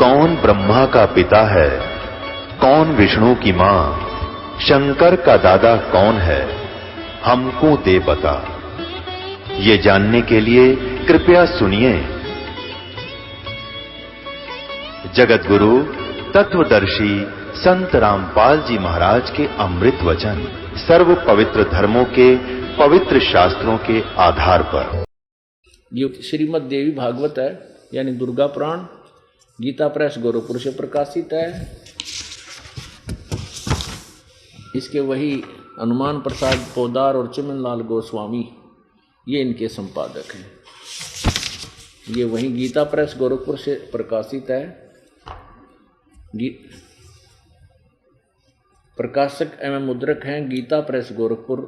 कौन ब्रह्मा का पिता है, कौन विष्णु की मां, शंकर का दादा कौन है, हमको दे बता। ये जानने के लिए कृपया सुनिए। जगत गुरु तत्वदर्शी संत रामपाल जी महाराज के अमृत वचन सर्व पवित्र धर्मों के पवित्र शास्त्रों के आधार पर। ये श्रीमद् देवी भागवत है, यानी दुर्गा पुराण, गीता प्रेस गोरखपुर से प्रकाशित है। इसके वही हनुमान प्रसाद पोदार और चिमनलाल गोस्वामी ये इनके संपादक हैं। ये वही गीता प्रेस गोरखपुर से प्रकाशित है। प्रकाशक एवं मुद्रक हैं गीता प्रेस गोरखपुर,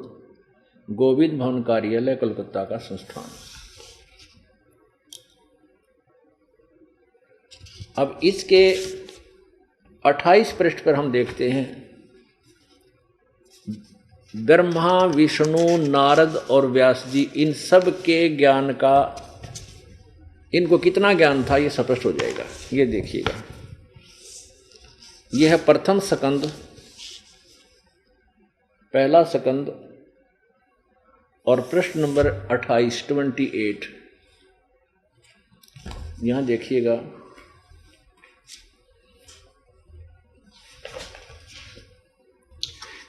गोविंद भवन कार्यालय कोलकाता का संस्थान। अब इसके 28 पृष्ठ पर हम देखते हैं ब्रह्मा, विष्णु, नारद और व्यास जी, इन सब के ज्ञान का इनको कितना ज्ञान था ये स्पष्ट हो जाएगा। ये देखिएगा, यह है प्रथम स्कंद, पहला स्कंद और प्रश्न नंबर 28 यहां देखिएगा।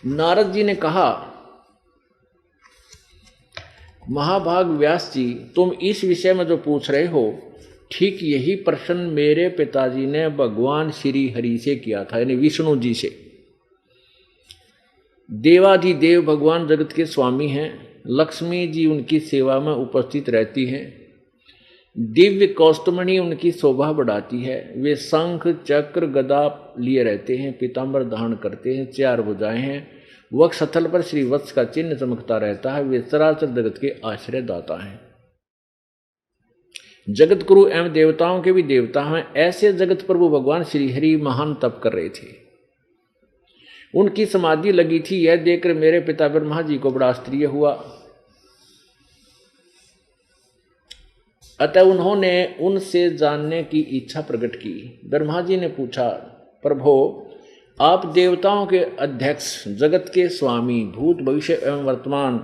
नारद जी ने कहा, महाभाग व्यास जी, तुम इस विषय में जो पूछ रहे हो, ठीक यही प्रश्न मेरे पिताजी ने भगवान श्री हरि से किया था, यानी विष्णु जी से। देवाधिदेव भगवान जगत के स्वामी हैं। लक्ष्मी जी उनकी सेवा में उपस्थित रहती हैं। दिव्य कौस्तुमणि उनकी शोभा बढ़ाती है। वे शंख चक्र गदा लिए रहते हैं, पीताम्बर धारण करते हैं, 4 भुजाएं हैं, वक्षस्थल पर श्री वत्स का चिन्ह चमकता रहता है। वे चराचर जगत के आश्रय दाता हैं, जगत गुरु एवं देवताओं के भी देवता हैं। ऐसे जगत प्रभु भगवान श्री हरि महान तप कर रहे थे। उनकी समाधि लगी थी। यह देखकर मेरे पिता ब्रह्मा जी को बड़ा आश्चर्य हुआ। अतः उन्होंने उनसे जानने की इच्छा प्रकट की। ब्रह्मा जी ने पूछा, प्रभो, आप देवताओं के अध्यक्ष, जगत के स्वामी, भूत भविष्य एवं वर्तमान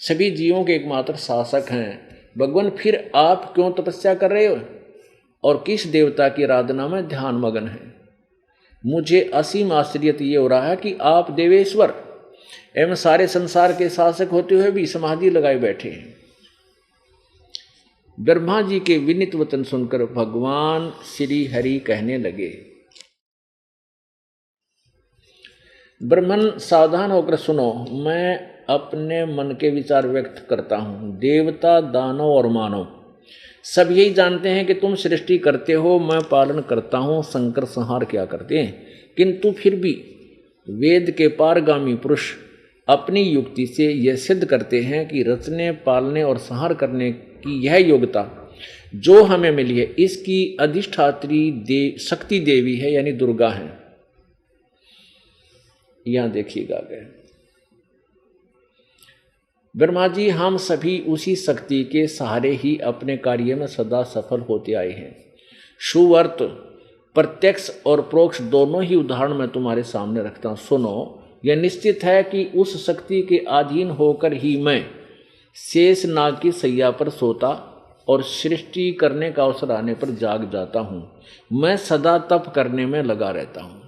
सभी जीवों के एकमात्र शासक हैं। भगवान, फिर आप क्यों तपस्या कर रहे हो और किस देवता की आराधना में ध्यान मगन है? मुझे असीम आश्चर्य ये हो रहा है कि आप देवेश्वर एवं सारे संसार के शासक होते हुए भी समाधि लगाए बैठे हैं। ब्रह्मा जी के विनीत वचन सुनकर भगवान श्री हरि कहने लगे, ब्राह्मण सावधान होकर सुनो, मैं अपने मन के विचार व्यक्त करता हूँ। देवता, दानव और मानव सब यही जानते हैं कि तुम सृष्टि करते हो, मैं पालन करता हूँ, संकर संहार क्या करते हैं। किंतु फिर भी वेद के पारगामी पुरुष अपनी युक्ति से यह सिद्ध करते हैं कि रचने, पालने और संहार करने की यह योग्यता जो हमें मिली है, इसकी अधिष्ठात्री शक्ति देवी है, यानी दुर्गा है। यहां देखिएगा आगे, ब्रह्मा जी, हम सभी उसी शक्ति के सहारे ही अपने कार्य में सदा सफल होते आए हैं। सुवर्त, प्रत्यक्ष और प्रोक्ष दोनों ही उदाहरण मैं तुम्हारे सामने रखता हूं। सुनो, यह निश्चित है कि उस शक्ति के अधीन होकर ही मैं शेष नाग की सैया पर सोता और सृष्टि करने का अवसर आने पर जाग जाता हूँ। मैं सदा तप करने में लगा रहता हूँ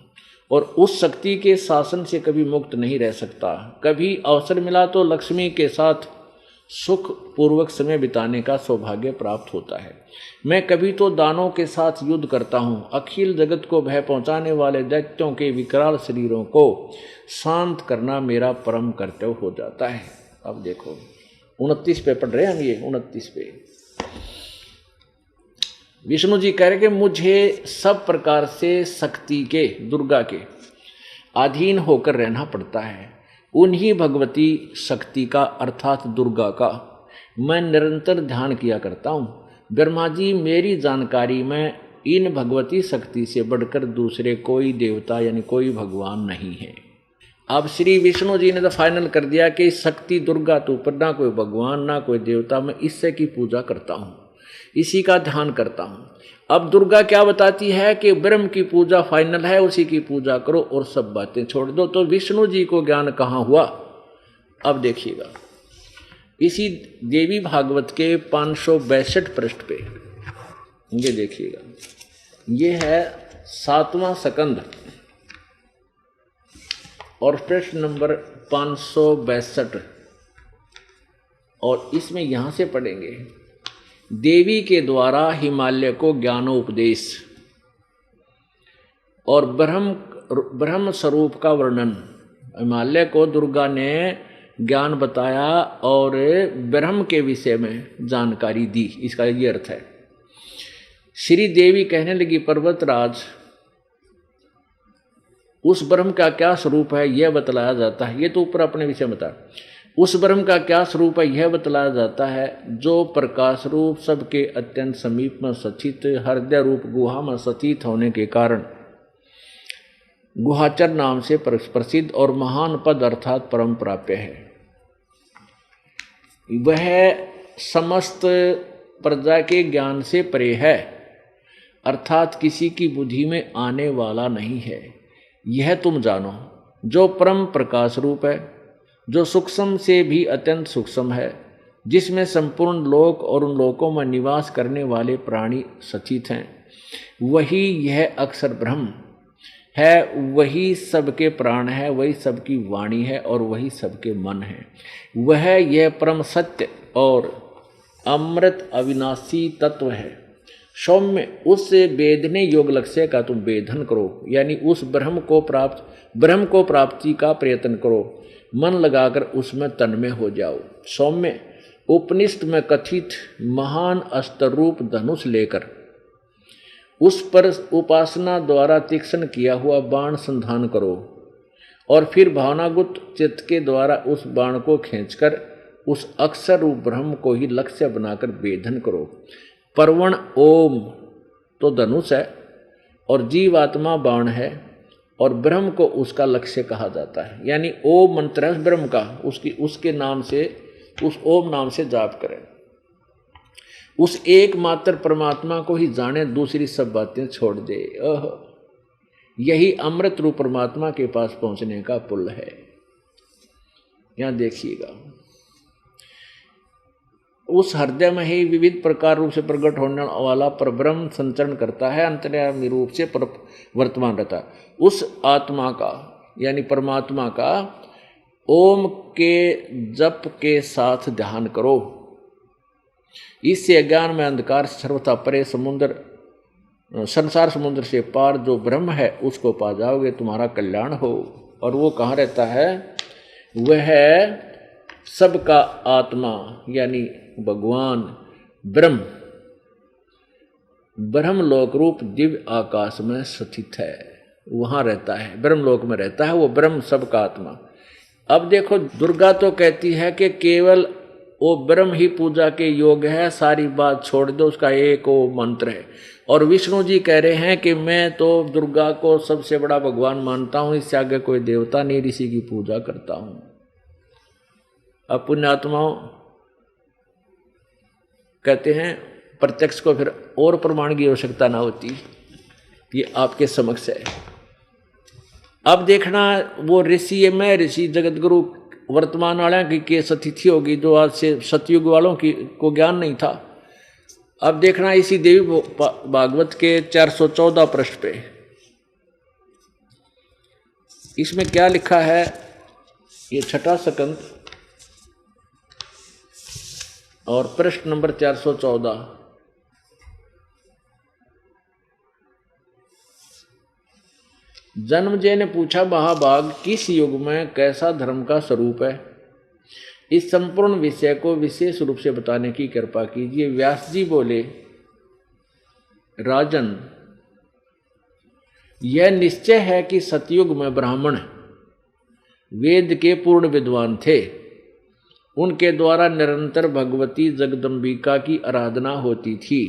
और उस शक्ति के शासन से कभी मुक्त नहीं रह सकता। कभी अवसर मिला तो लक्ष्मी के साथ सुख पूर्वक समय बिताने का सौभाग्य प्राप्त होता है। मैं कभी तो दानों के साथ युद्ध करता हूँ। अखिल जगत को भय पहुँचाने वाले दैत्यों के विकराल शरीरों को शांत करना मेरा परम कर्तव्य हो जाता है। अब देखो 29 पे पढ़ रहे हैं हम, ये 29 पे विष्णु जी कह रहे कि मुझे सब प्रकार से शक्ति के, दुर्गा के अधीन होकर रहना पड़ता है। उन्हीं भगवती शक्ति का अर्थात दुर्गा का मैं निरंतर ध्यान किया करता हूँ। ब्रह्मा जी, मेरी जानकारी में इन भगवती शक्ति से बढ़कर दूसरे कोई देवता यानी कोई भगवान नहीं है। अब श्री विष्णु जी ने तो फाइनल कर दिया कि शक्ति दुर्गा तो ऊपर, ना कोई भगवान ना कोई देवता, मैं इससे की पूजा करता हूँ, इसी का ध्यान करता हूँ। अब दुर्गा क्या बताती है कि ब्रह्म की पूजा फाइनल है, उसी की पूजा करो और सब बातें छोड़ दो। तो विष्णु जी को ज्ञान कहाँ हुआ? अब देखिएगा इसी देवी भागवत के 562 पृष्ठ पे, ये देखिएगा, ये है 7वां स्कंद और प्रश्न नंबर 562, और इसमें यहां से पढ़ेंगे देवी के द्वारा हिमालय को ज्ञानोपदेश और ब्रह्म स्वरूप का वर्णन। हिमालय को दुर्गा ने ज्ञान बताया और ब्रह्म के विषय में जानकारी दी, इसका ये अर्थ है। श्री देवी कहने लगी, पर्वतराज, उस ब्रह्म का क्या स्वरूप है यह बतलाया जाता है। ये तो ऊपर अपने विषय में बता। उस ब्रह्म का क्या स्वरूप है यह बतलाया जाता है, जो प्रकाश रूप सबके अत्यंत समीप में सचित हृदय रूप गुहा में सचित होने के कारण गुहाचर नाम से प्रसिद्ध और महान पद अर्थात परम प्राप्य है। वह समस्त प्रजा के ज्ञान से परे है, अर्थात किसी की बुद्धि में आने वाला नहीं है। यह तुम जानो, जो परम प्रकाश रूप है, जो सूक्ष्म से भी अत्यंत सूक्ष्म है, जिसमें संपूर्ण लोक और उन लोकों में निवास करने वाले प्राणी सचित हैं, वही यह अक्षर ब्रह्म है, वही सबके प्राण है, वही सबकी वाणी है और वही सबके मन है। वह यह परम सत्य और अमृत अविनाशी तत्व है। सौम्य, उस वेदने योग लक्ष्य का तुम वेदन करो, यानी उस ब्रह्म को प्राप्ति का प्रयत्न करो, मन लगाकर उसमें तन्मय हो जाओ। सौम्य, उपनिषद में कथित महान अस्त्र रूप धनुष लेकर उस पर उपासना द्वारा तीक्ष्ण किया हुआ बाण संधान करो और फिर भावनागुत चित्त के द्वारा उस बाण को खींचकर उस अक्षर रूप ब्रह्म को ही लक्ष्य बनाकर वेधन करो। परवण ओम तो धनुष है और जीवात्मा बाण है और ब्रह्म को उसका लक्ष्य कहा जाता है। यानी ओम मंत्र है ब्रह्म का, उसके नाम से, उस ओम नाम से जाप करें। उस एकमात्र परमात्मा को ही जाने, दूसरी सब बातें छोड़ दे। यही अमृत रूप परमात्मा के पास पहुंचने का पुल है। यहां देखिएगा, उस हृदय में ही विविध प्रकार रूप से प्रकट होने वाला परब्रह्म संचरण करता है, अंतर्यामी रूप से वर्तमान रहता है। उस आत्मा का यानी परमात्मा का ओम के जप के साथ ध्यान करो। इससे अज्ञान में अंधकार सर्वथा परे संसार समुद्र से पार जो ब्रह्म है उसको पा जाओगे, तुम्हारा कल्याण हो। और वो कहाँ रहता है? वह है सबका आत्मा यानी भगवान ब्रह्म लोक रूप दिव्य आकाश में स्थित है, वहाँ रहता है, ब्रह्म लोक में रहता है वो ब्रह्म सबका आत्मा। अब देखो, दुर्गा तो कहती है कि केवल वो ब्रह्म ही पूजा के योग्य है, सारी बात छोड़ दो, उसका एक वो मंत्र है। और विष्णु जी कह रहे हैं कि मैं तो दुर्गा को सबसे बड़ा भगवान मानता हूँ, इससे आगे कोई देवता नहीं, ऋषि की पूजा करता हूँ। अब पुण्यात्माओं कहते हैं प्रत्यक्ष को फिर और प्रमाण की आवश्यकता ना होती, ये आपके समक्ष है। अब देखना, वो ऋषि में ऋषि जगतगुरु वर्तमान वाले की सतिथि होगी, जो आज से सतयुग वालों की को ज्ञान नहीं था। अब देखना इसी देवी भागवत के 414 पृष्ठ पे, इसमें क्या लिखा है? ये छठा स्कंद और पृष्ठ नंबर 414। जन्मजय ने पूछा, महाभाग, किस युग में कैसा धर्म का स्वरूप है? इस संपूर्ण विषय को विशेष रूप से बताने की कृपा कीजिए। व्यास जी बोले, राजन, यह निश्चय है कि सतयुग में ब्राह्मण वेद के पूर्ण विद्वान थे। उनके द्वारा निरंतर भगवती जगदम्बिका की आराधना होती थी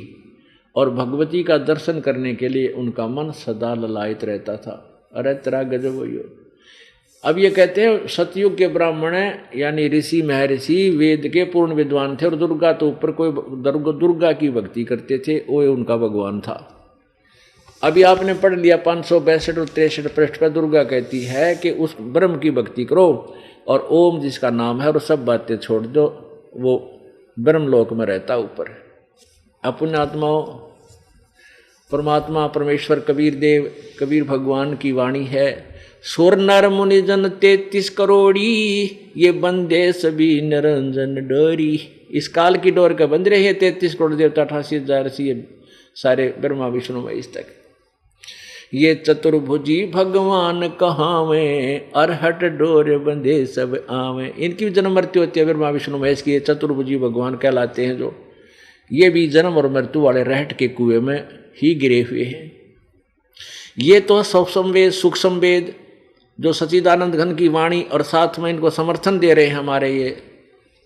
और भगवती का दर्शन करने के लिए उनका मन सदा ललायित रहता था। अरे तेरा गजब हो। अब ये कहते हैं सतयुग के ब्राह्मण यानी ऋषि महर्षि वेद के पूर्ण विद्वान थे और दुर्गा तो ऊपर कोई दुर्गा की भक्ति करते थे, वो उनका भगवान था। अभी आपने पढ़ लिया 562 और 63 पृष्ठ पर दुर्गा कहती है कि उस ब्रह्म की भक्ति करो और ओम जिसका नाम है और सब बातें छोड़ दो, वो ब्रह्मलोक में रहता ऊपर। अपने आत्माओं परमात्मा परमेश्वर कबीर भगवान की वाणी है, सुर नर मुनि जन 33 करोड़ी, ये बंदे सभी निरंजन डोरी। इस काल की डोर का बंद रहे 33 करोड़ देवता 88,000 ये सारे ब्रह्मा विष्णु में इस तक। ये चतुर्भुजी भगवान कहावे, अरहट डोर बंदे सब आवे। इनकी भी जन्म मृत्यु होती है ब्रह्मा विष्णु महेश की, ये चतुर्भुजी भगवान कहलाते हैं। जो ये भी जन्म और मृत्यु वाले रहट के कुएं में ही गिरे हुए हैं। ये तो सब संवेद सुख संवेद जो सच्चिदानंद घन की वाणी और साथ में इनको समर्थन दे रहे हैं हमारे ये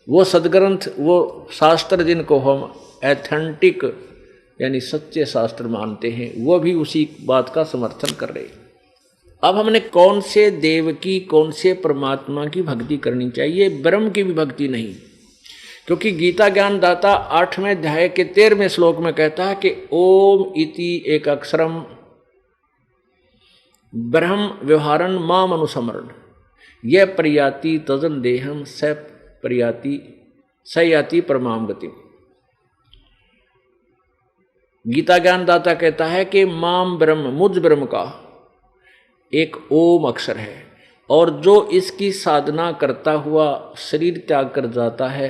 वो सदग्रंथ, वो शास्त्र जिनको हम एथेंटिक यानी सच्चे शास्त्र मानते हैं, वो भी उसी बात का समर्थन कर रहे हैं। अब हमने कौन से देव की कौन से परमात्मा की भक्ति करनी चाहिए, ब्रह्म की भी भक्ति नहीं। क्योंकि गीता ज्ञान दाता 8वें अध्याय के 13वें श्लोक में कहता है कि ओम इति एक अक्षरम ब्रह्म व्यवहारन माम अनुसमरण, यह प्रयाति तजन देहम सयाति परमाम गति। गीता ज्ञान दाता कहता है कि माम ब्रह्म मुझ ब्रह्म का एक ओम अक्षर है और जो इसकी साधना करता हुआ शरीर त्याग कर जाता है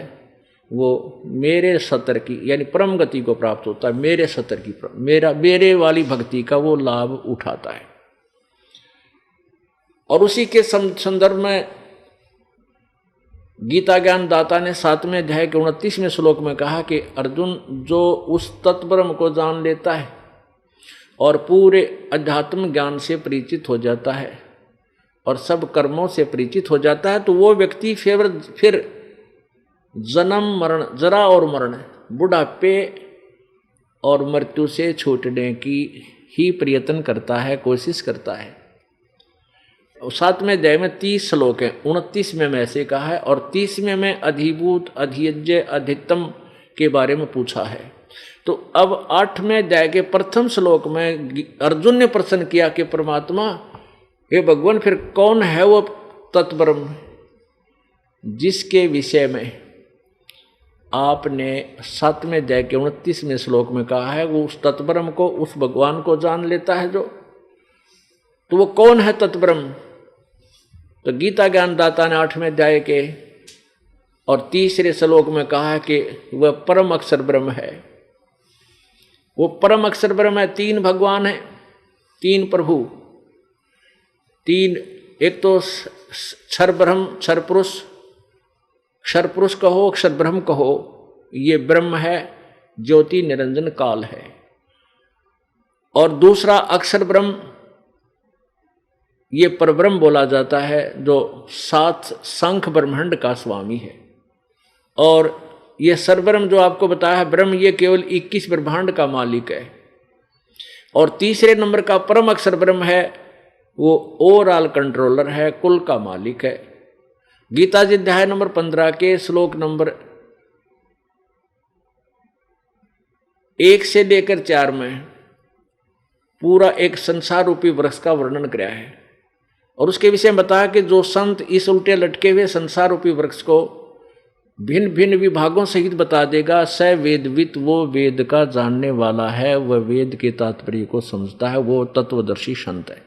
वो मेरे सतर की यानी परम गति को प्राप्त होता है। मेरे सतर की मेरे वाली भक्ति का वो लाभ उठाता है। और उसी के संदर्भ में गीता ज्ञान दाता ने 7वें अध्याय के 29वें श्लोक में कहा कि अर्जुन जो उस तत्ब्रह्म को जान लेता है और पूरे अध्यात्म ज्ञान से परिचित हो जाता है और सब कर्मों से परिचित हो जाता है, तो वो व्यक्ति फिर जन्म मरण जरा और मरण बुढ़ापे और मृत्यु से छूटने की ही प्रयत्न करता है, कोशिश करता है। 7वें अध्याय में 30 श्लोक हैं, 29वें में ऐसे कहा है और 30वें में अधिभूत अधियज्ञ अधिकतम के बारे में पूछा है। तो अब 8वें अध्याय के प्रथम श्लोक में अर्जुन ने प्रश्न किया कि परमात्मा हे भगवान फिर कौन है वो तत्ब्रह्म जिसके विषय में आपने 7वें अध्याय के 29वें श्लोक में कहा है वो उस तत्ब्रह्म को उस भगवान को जान लेता है जो, तो वो कौन है तत्ब्रह्म। तो गीता ज्ञान दाता ने 8वें अध्याय के और 3रे श्लोक में कहा है कि वह परम अक्षर ब्रह्म है। वो परम अक्षर ब्रह्म है। 3 भगवान है, 3 प्रभु, 3 एक तो क्षर ब्रह्म क्षर पुरुष, क्षर पुरुष कहो अक्षर ब्रह्म कहो, ये ब्रह्म है, ज्योति निरंजन काल है। और दूसरा अक्षर ब्रह्म ये परब्रह्म बोला जाता है जो 7 शंख ब्रह्मांड का स्वामी है। और ये सरब्रह्म जो आपको बताया है ब्रह्म, ये केवल 21 ब्रह्मांड का मालिक है। और 3रे नंबर का परम अक्षर ब्रह्म है, वो ओवरऑल कंट्रोलर है, कुल का मालिक है। गीता जी अध्याय नंबर 15 के श्लोक नंबर 1 से लेकर 4 में पूरा एक संसार रूपी वृक्ष का वर्णन किया है और उसके विषय में बताया कि जो संत इस उल्टे लटके हुए संसार रूपी वृक्ष को भिन्न भिन्न विभागों सहित बता देगा, स वेदवित वो वेद का जानने वाला है, वह वेद के तात्पर्य को समझता है, वो तत्वदर्शी संत है।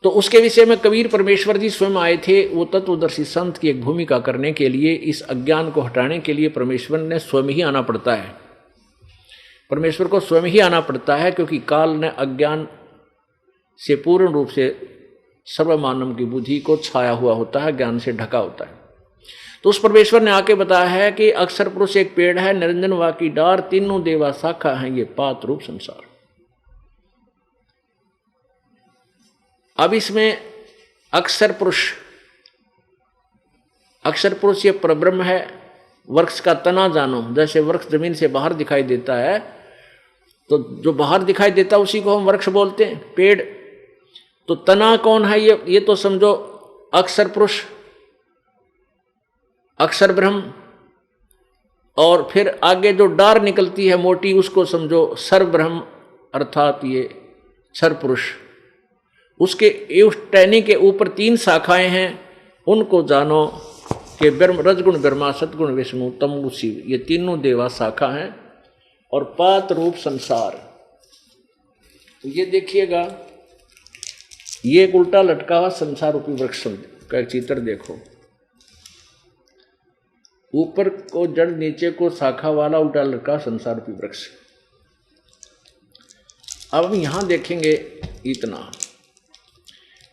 तो उसके विषय में कबीर परमेश्वर जी स्वयं आए थे। वो तत्वदर्शी संत की एक भूमिका करने के लिए, इस अज्ञान को हटाने के लिए परमेश्वर ने स्वयं ही आना पड़ता है। परमेश्वर को स्वयं ही आना पड़ता है क्योंकि काल ने अज्ञान से पूर्ण रूप से सर्वमानव की बुद्धि को छाया हुआ होता है, ज्ञान से ढका होता है। तो उस परमेश्वर ने आके बताया है कि अक्षर पुरुष एक पेड़ है, निरंजन वा की डार, तीनों देवा शाखा है, ये पात रूप संसार। अब इसमें अक्षर पुरुष ये परब्रह्म है। वृक्ष का तना जानो, जैसे वृक्ष जमीन से बाहर दिखाई देता है तो जो बाहर दिखाई देता है उसी को हम वृक्ष बोलते हैं, पेड़। तो तना कौन है? ये तो समझो अक्षर पुरुष, अक्षर ब्रह्म, और फिर आगे जो डार निकलती है मोटी उसको समझो सर ब्रह्म, अर्थात ये सर पुरुष। उसके उस टहनी के ऊपर 3 शाखाएं हैं, उनको जानो कि ब्रह्म, रजगुण ब्रह्मा, सतगुण विष्णु, तमगुण शिव, ये तीनों देवा शाखा हैं। और पात रूप संसार, तो ये देखिएगा, ये एक उल्टा लटका हुआ संसार रूपी वृक्ष का एक चित्र देखो, ऊपर को जड़, नीचे को शाखा वाला उल्टा लटका संसार रूपी वृक्ष। अब हम यहां देखेंगे इतना,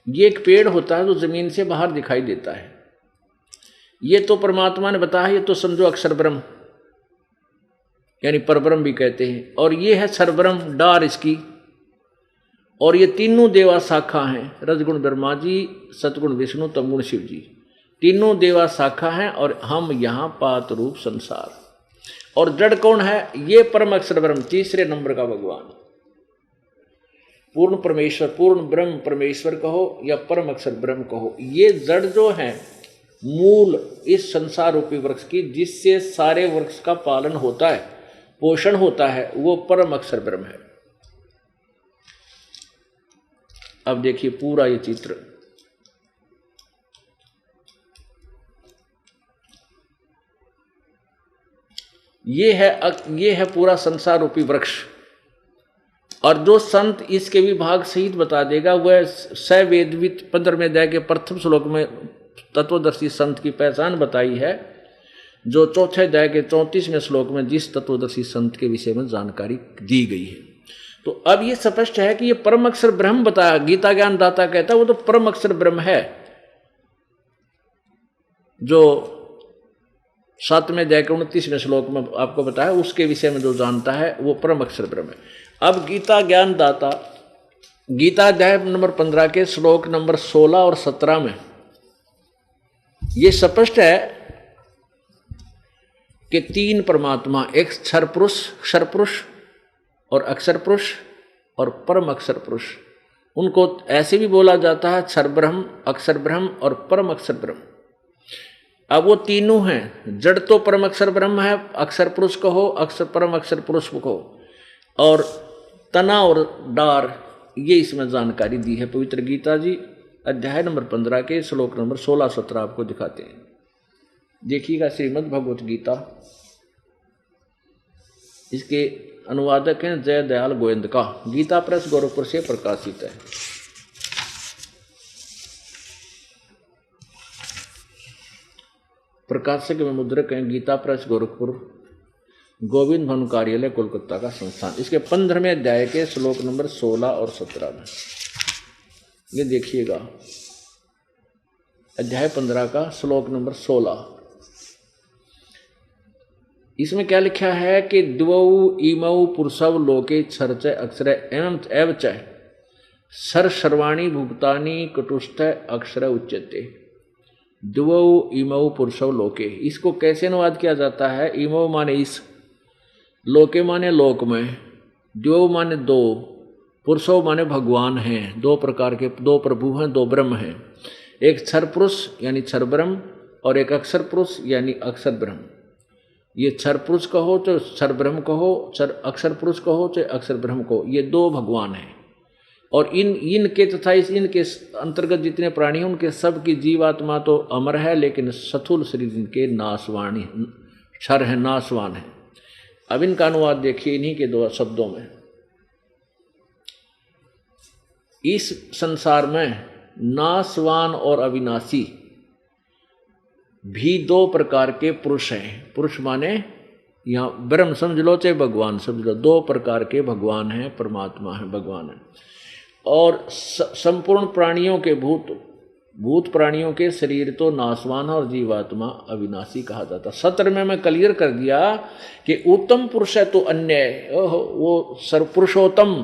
ये एक पेड़ होता है जो जमीन से बाहर दिखाई देता है, ये तो परमात्मा ने बताया, ये तो समझो अक्षर ब्रह्म यानी परब्रह्म भी कहते हैं, और ये है सरब्रह्म डार इसकी, और ये तीनों देवा शाखा हैं, रजगुण ब्रह्मा जी, सतगुण विष्णु, तमगुण शिव जी, तीनों देवा शाखा हैं, और हम यहाँ पात रूप संसार। और जड़ कौन है? ये परम अक्षर ब्रह्म, तीसरे नंबर का भगवान, पूर्ण परमेश्वर, पूर्ण ब्रह्म परमेश्वर कहो या परम अक्षर ब्रह्म कहो, ये जड़ जो है मूल इस संसार रूपी वृक्ष की, जिससे सारे वृक्ष का पालन होता है, पोषण होता है, वो परम अक्षर ब्रह्म है। अब देखिए पूरा ये चित्र, ये है पूरा संसार रूपी वृक्ष। और जो संत इसके विभाग सहित बता देगा वह सवेदवित 15वें अध्याय के प्रथम श्लोक में तत्वदर्शी संत की पहचान बताई है, जो चौथे अध्याय के 34वें श्लोक में जिस तत्वदर्शी संत के विषय में जानकारी दी गई है। तो अब ये स्पष्ट है कि ये परम अक्षर ब्रह्म बताया, गीता ज्ञान दाता कहता है वो तो परम अक्षर ब्रह्म है, जो 7वें अध्याय के 29वें श्लोक में आपको बताया, उसके विषय में जो जानता है वो परम अक्षर ब्रह्म है। अब गीता ज्ञान दाता गीता अध्याय नंबर 15 के श्लोक नंबर 16 और 17 में ये स्पष्ट है कि 3 परमात्मा, एक क्षर पुरुष, क्षर पुरुष और अक्षर पुरुष और परम अक्षर पुरुष, उनको ऐसे भी बोला जाता है क्षर ब्रह्म, अक्षर ब्रह्म और परम अक्षर ब्रह्म। अब वो तीनों हैं, जड़ तो परम अक्षर ब्रह्म है, अक्षर पुरुष कहो, अक्षर परम अक्षर पुरुष कहो, और तना और डार, ये इसमें जानकारी दी है पवित्र गीता जी अध्याय नंबर 15 के श्लोक नंबर 16-17 आपको दिखाते हैं। देखिएगा श्रीमद् भगवत गीता, इसके अनुवादक हैं जय दयाल गोविंद का, गीता प्रेस गोरखपुर से प्रकाशित है। प्रकाशक में मुद्रक हैं गीता प्रेस गोरखपुर, गोविंद भवन कार्यालय कोलकाता का संस्थान। इसके 15वें अध्याय के श्लोक नंबर 16 और 17 में ये देखिएगा, अध्याय 15 का श्लोक नंबर 16, इसमें क्या लिखा है कि द्वौ इमौ पुरुषव लोके क्षरच अक्षर एवं एवच सर सर्वाणी भुक्तानी कटुस्थ अक्षर उच्यते। द्वौ इमौ पुरुषव लोके, इसको कैसे अनुवाद किया जाता है? इमौ माने इस, लोके माने लोक में, द्वौ माने 2, पुरुषों माने भगवान हैं, 2 प्रकार के 2 प्रभु हैं, 2 ब्रह्म हैं, एक क्षर पुरुष यानी क्षर ब्रह्म और एक अक्षर पुरुष यानी अक्षर ब्रह्म। ये क्षर पुरुष कहो तो क्षर ब्रह्म कहो, अक्षर पुरुष कहो तो अक्षर ब्रह्म कहो, ये 2 भगवान हैं। और इनके तथा इनके अंतर्गत जितने प्राणी हैं उनके सब की जीवात्मा तो अमर है, लेकिन स्थूल शरीर इनके नाशवाणी क्षर है, नाशवान है। अब इनका अनुवाद देखिए इन्हीं के 2 शब्दों में। इस संसार में नाशवान और अविनाशी भी 2 प्रकार के पुरुष हैं। पुरुष माने यहाँ ब्रह्म समझ लो चाहे भगवान समझ लो, 2 प्रकार के भगवान हैं, परमात्मा है, भगवान है। और संपूर्ण प्राणियों के भूत प्राणियों के शरीर तो नाशवान और जीवात्मा अविनाशी कहा जाता। सत्र में मैं क्लियर कर दिया कि उत्तम पुरुष है तो अन्य, वो सर्वपुरुषोत्तम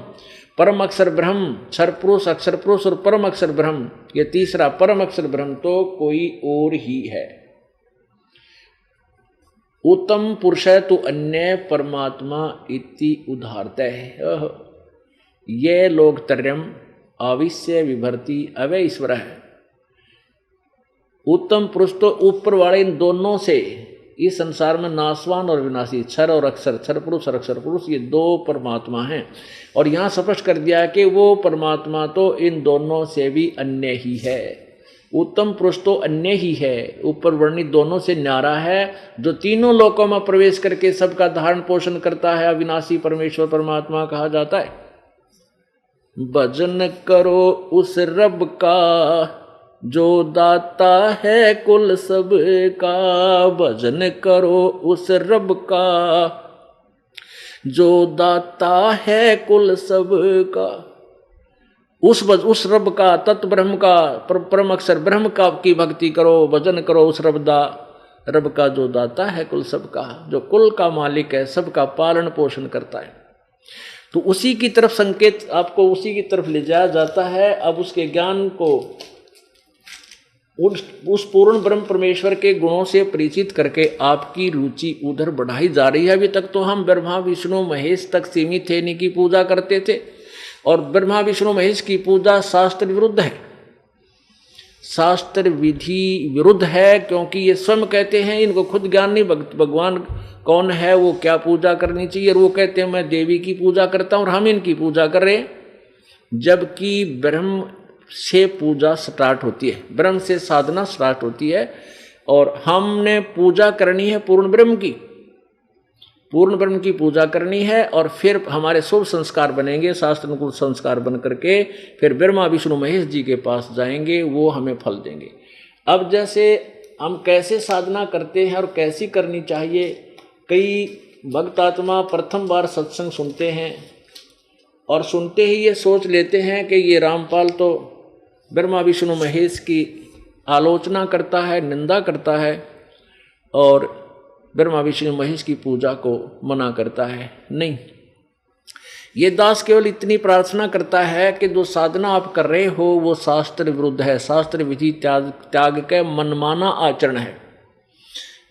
परम अक्षर ब्रह्म, क्षर पुरुष, अक्षर पुरुष और परम अक्षर ब्रह्म, ये तीसरा परम अक्षर ब्रह्म तो कोई और ही है। उत्तम पुरुष है तो अन्य परमात्मा इति उदाहरता है। ये लोकत्रयम आविश्य विभर्ति अवय ईश्वर है। उत्तम पुरुष तो ऊपर वाले इन दोनों से इस संसार में नाशवान और विनाशी, क्षर और अक्षर, क्षर पुरुष और अक्षर पुरुष, ये दो परमात्मा हैं। और यहाँ स्पष्ट कर दिया कि वो परमात्मा तो इन दोनों से भी अन्य ही है। उत्तम पुरुष तो अन्य ही है, ऊपर वर्णित दोनों से न्यारा है, जो तीनों लोकों में प्रवेश करके सबका धारण पोषण करता है, अविनाशी परमेश्वर परमात्मा कहा जाता है। भजन करो उस रब का जो दाता है कुल सब का, भजन करो उस रब का जो दाता है कुल सब का। उस रब का, तत्व ब्रह्म का, परम अक्षर ब्रह्म का की भक्ति करो, भजन करो उस रब का जो दाता है कुल सब का, जो कुल का मालिक है, सबका पालन पोषण करता है। तो उसी की तरफ संकेत, आपको उसी की तरफ ले जाया जाता है। अब उसके ज्ञान को उस पूर्ण ब्रह्म परमेश्वर के गुणों से परिचित करके आपकी रुचि उधर बढ़ाई जा रही है। अभी तक तो हम ब्रह्मा विष्णु महेश तक सीमित थे, इन्हीं की पूजा करते थे, और ब्रह्मा विष्णु महेश की पूजा शास्त्र विरुद्ध है, शास्त्र विधि विरुद्ध है, क्योंकि ये स्वयं कहते हैं इनको खुद ज्ञान नहीं भगवान कौन है, वो क्या पूजा करनी चाहिए, और वो कहते हैं मैं देवी की पूजा करता हूँ और हम इनकी पूजा कर रहे हैं। जबकि ब्रह्म से पूजा स्टार्ट होती है, ब्रह्म से साधना स्टार्ट होती है, और हमने पूजा करनी है पूर्ण ब्रह्म की, पूर्ण ब्रह्म की पूजा करनी है, और फिर हमारे शुभ संस्कार बनेंगे, शास्त्र अनुकूल संस्कार बन करके फिर ब्रह्मा विष्णु महेश जी के पास जाएंगे, वो हमें फल देंगे। अब जैसे हम कैसे साधना करते हैं और कैसी करनी चाहिए, कई भक्त आत्मा प्रथम बार सत्संग सुनते हैं और सुनते ही ये सोच लेते हैं कि ये रामपाल तो ब्रह्मा विष्णु महेश की आलोचना करता है, निंदा करता है, और ब्रह्मा विष्णु महेश की पूजा को मना करता है। नहीं, ये दास केवल इतनी प्रार्थना करता है कि जो साधना आप कर रहे हो वो शास्त्र विरुद्ध है, शास्त्र विधि त्याग के मनमाना आचरण है।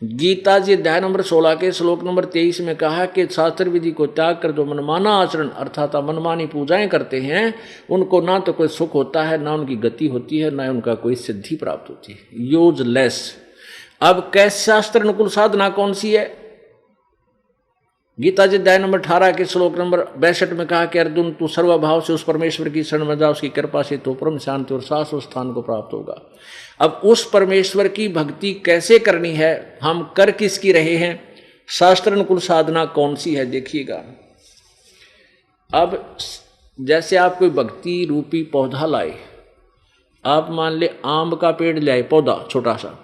गीता जी अध्याय नंबर 16 के श्लोक नंबर 23 में कहा कि शास्त्र विधि को त्याग कर जो मनमाना आचरण अर्थात मनमानी पूजाएं करते हैं, उनको ना तो कोई सुख होता है, ना उनकी गति होती है, ना उनका कोई सिद्धि प्राप्त होती है। यूजलेस। अब कैसे शास्त्र अनुकूल साधना कौन सी है? गीता जी अध्याय नंबर 18 के श्लोक नंबर 62 में कहा कि अर्जुन तू सर्वभाव से उस परमेश्वर की शरण में जा, उसकी कृपा से तो परम शांति और शाश्वत स्थान को प्राप्त होगा। अब उस परमेश्वर की भक्ति कैसे करनी है, हम कर किसकी रहे हैं, शास्त्र अनुकूल साधना कौन सी है, देखिएगा। अब जैसे आप कोई भक्ति रूपी पौधा लाए, आप मान ले आम का पेड़ लाए पौधा छोटा सा,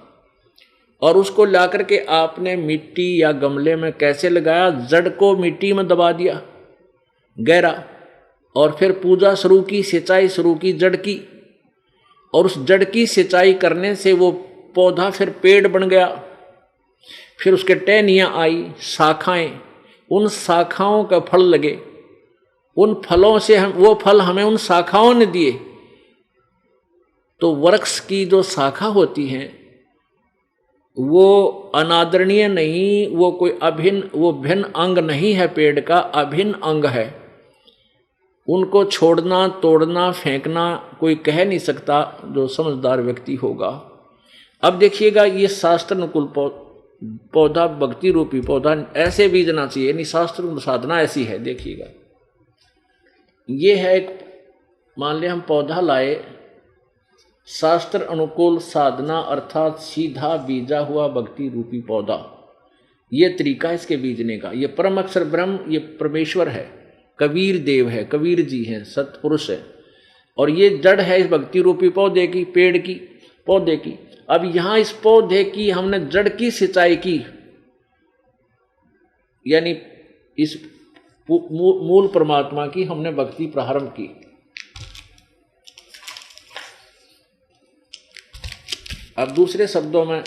और उसको ला करके आपने मिट्टी या गमले में कैसे लगाया, जड़ को मिट्टी में दबा दिया गहरा, और फिर पूजा शुरू की, सिंचाई शुरू की जड़ की, और उस जड़ की सिंचाई करने से वो पौधा फिर पेड़ बन गया। फिर उसके टहनियाँ आई, शाखाएं, उन शाखाओं का फल लगे, उन फलों से हम वो फल हमें उन शाखाओं ने दिए। तो वृक्ष की जो शाखा होती हैं वो अनादरणीय नहीं, वो कोई अभिन्न, वो भिन्न अंग नहीं है, पेड़ का अभिन्न अंग है। उनको छोड़ना, तोड़ना, फेंकना कोई कह नहीं सकता जो समझदार व्यक्ति होगा। अब देखिएगा, ये शास्त्र अनुकूल पौधा, भक्ति रूपी पौधा ऐसे बीजना चाहिए, यानी शास्त्र साधना ऐसी है। देखिएगा, ये है एक, मान लिया हम पौधा लाए, शास्त्र अनुकूल साधना अर्थात सीधा बीजा हुआ भक्ति रूपी पौधा, ये तरीका इसके बीजने का। ये परम अक्षर ब्रह्म, ये परमेश्वर है, कबीर देव है, कबीर जी हैं, सतपुरुष है, और ये जड़ है इस भक्ति रूपी पौधे की, पेड़ की, पौधे की। अब यहाँ इस पौधे की हमने जड़ की सिंचाई की, यानी इस मूल परमात्मा की हमने भक्ति प्रारंभ की। अब दूसरे शब्दों में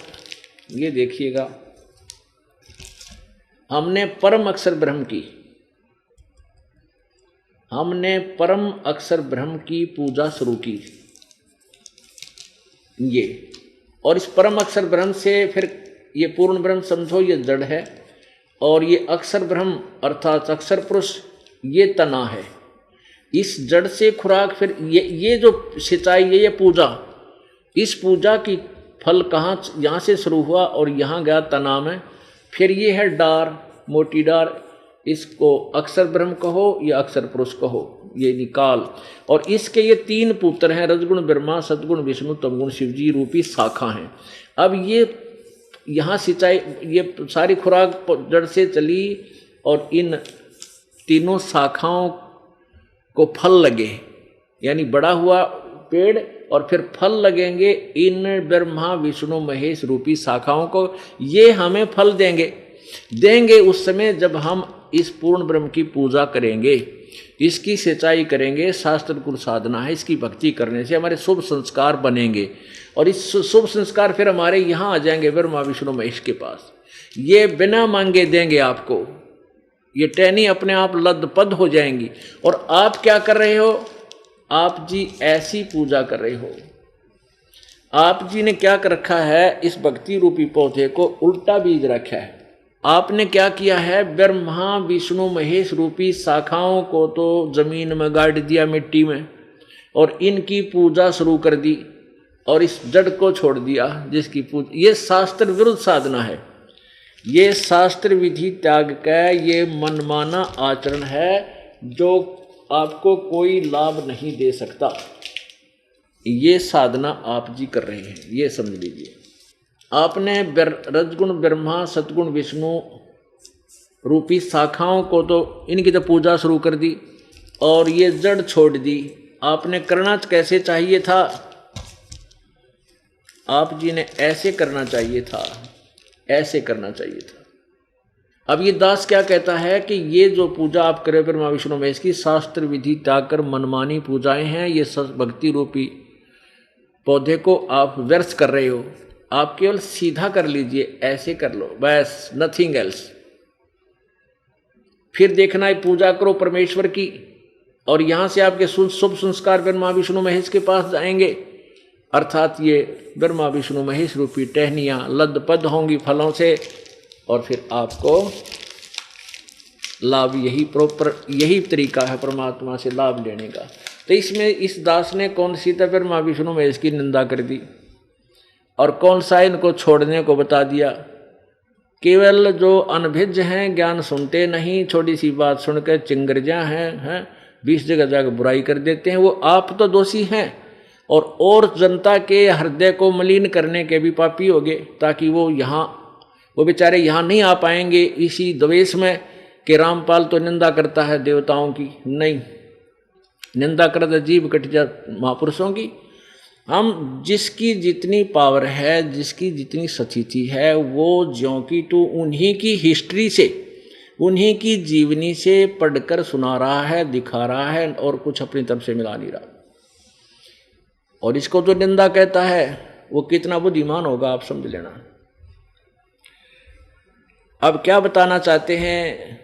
ये देखिएगा, हमने परम अक्षर ब्रह्म की, हमने परम अक्षर ब्रह्म की पूजा शुरू की, ये, और इस परम अक्षर ब्रह्म से फिर ये पूर्ण ब्रह्म समझो ये जड़ है, और ये अक्षर ब्रह्म अर्थात अक्षर पुरुष ये तना है। इस जड़ से खुराक, फिर ये जो सिंचाई, ये पूजा, इस पूजा की फल कहाँ, यहाँ से शुरू हुआ और यहाँ गया तना में, फिर ये है डार, मोटी डार, इसको अक्षर ब्रह्म कहो या अक्षर पुरुष कहो, ये निकाल। और इसके ये 3 पुत्र हैं, रजगुण ब्रह्मा, सतगुण विष्णु, तमगुण शिवजी रूपी शाखा हैं। अब ये यहाँ सिंचाई, ये सारी खुराक जड़ से चली और इन तीनों शाखाओं को फल लगे, यानी बड़ा हुआ पेड़ और फिर फल लगेंगे इन ब्रह्मा विष्णु महेश रूपी शाखाओं को, ये हमें फल देंगे उस समय जब हम इस पूर्ण ब्रह्म की पूजा करेंगे, इसकी सिंचाई करेंगे। शास्त्र कुल साधना है, इसकी भक्ति करने से हमारे शुभ संस्कार बनेंगे और इस शुभ संस्कार फिर हमारे यहाँ आ जाएंगे ब्रह्मा विष्णु महेश के पास। ये बिना मांगे देंगे आपको, ये टहनी अपने आप लदपद हो जाएंगी। और आप क्या कर रहे हो, आप जी ऐसी पूजा कर रहे हो। आप जी ने क्या कर रखा है, इस भक्ति रूपी पौधे को उल्टा बीज रखा है। आपने क्या किया है, ब्रह्मा विष्णु महेश रूपी शाखाओं को तो जमीन में गाड़ दिया, मिट्टी में, और इनकी पूजा शुरू कर दी और इस जड़ को छोड़ दिया जिसकी पूजा। ये शास्त्र विरुद्ध साधना है, ये शास्त्र विधि त्याग का ये मनमाना आचरण है जो आपको कोई लाभ नहीं दे सकता। ये साधना आप जी कर रहे हैं, ये समझ लीजिए। आपने रजगुण ब्रह्मा सतगुण विष्णु रूपी शाखाओं को तो इनकी तो पूजा शुरू कर दी और ये जड़ छोड़ दी। आपने करना कैसे चाहिए था, आप जी ने ऐसे करना चाहिए था, ऐसे करना चाहिए था। अब ये दास क्या कहता है कि ये जो पूजा आप करें ब्रह्मा विष्णु महेश की, शास्त्र विधि त्याग कर मनमानी पूजाएं हैं, ये भक्ति रूपी पौधे को आप व्यर्थ कर रहे हो। आप केवल सीधा कर लीजिए, ऐसे कर लो बस, नथिंग एल्स। फिर देखना है पूजा करो परमेश्वर की और यहां से आपके शुभ संस्कार ब्रह्मा विष्णु महेश के पास जाएंगे, अर्थात ये ब्रह्मा विष्णु महेश रूपी टहनियां लदपद होंगी फलों से और फिर आपको लाभ, यही तरीका है परमात्मा से लाभ लेने का। तो इसमें इस दास ने कौन सी तो ब्रह्मा विष्णु महेश की निंदा कर दी और कौन सा इनको छोड़ने को बता दिया। केवल जो अनभिज्ञ हैं, ज्ञान सुनते नहीं, छोटी सी बात सुनकर चिंगरजा हैं 20 जगह जाकर बुराई कर देते हैं, वो आप तो दोषी हैं और जनता के हृदय को मलिन करने के भी पापी होंगे, ताकि वो बेचारे यहाँ नहीं आ पाएंगे इसी द्वेष में कि रामपाल तो निंदा करता है देवताओं की। नहीं, निंदा करता जीव कट जा महापुरुषों की। हम जिसकी जितनी पावर है, जिसकी जितनी सचिति है, वो ज्यों की तो उन्हीं की हिस्ट्री से, उन्हीं की जीवनी से पढ़कर सुना रहा है, दिखा रहा है और कुछ अपनी तरफ से मिला नहीं रहा। और इसको जो निंदा कहता है वो कितना बुद्धिमान होगा आप समझ लेना। अब क्या बताना चाहते हैं,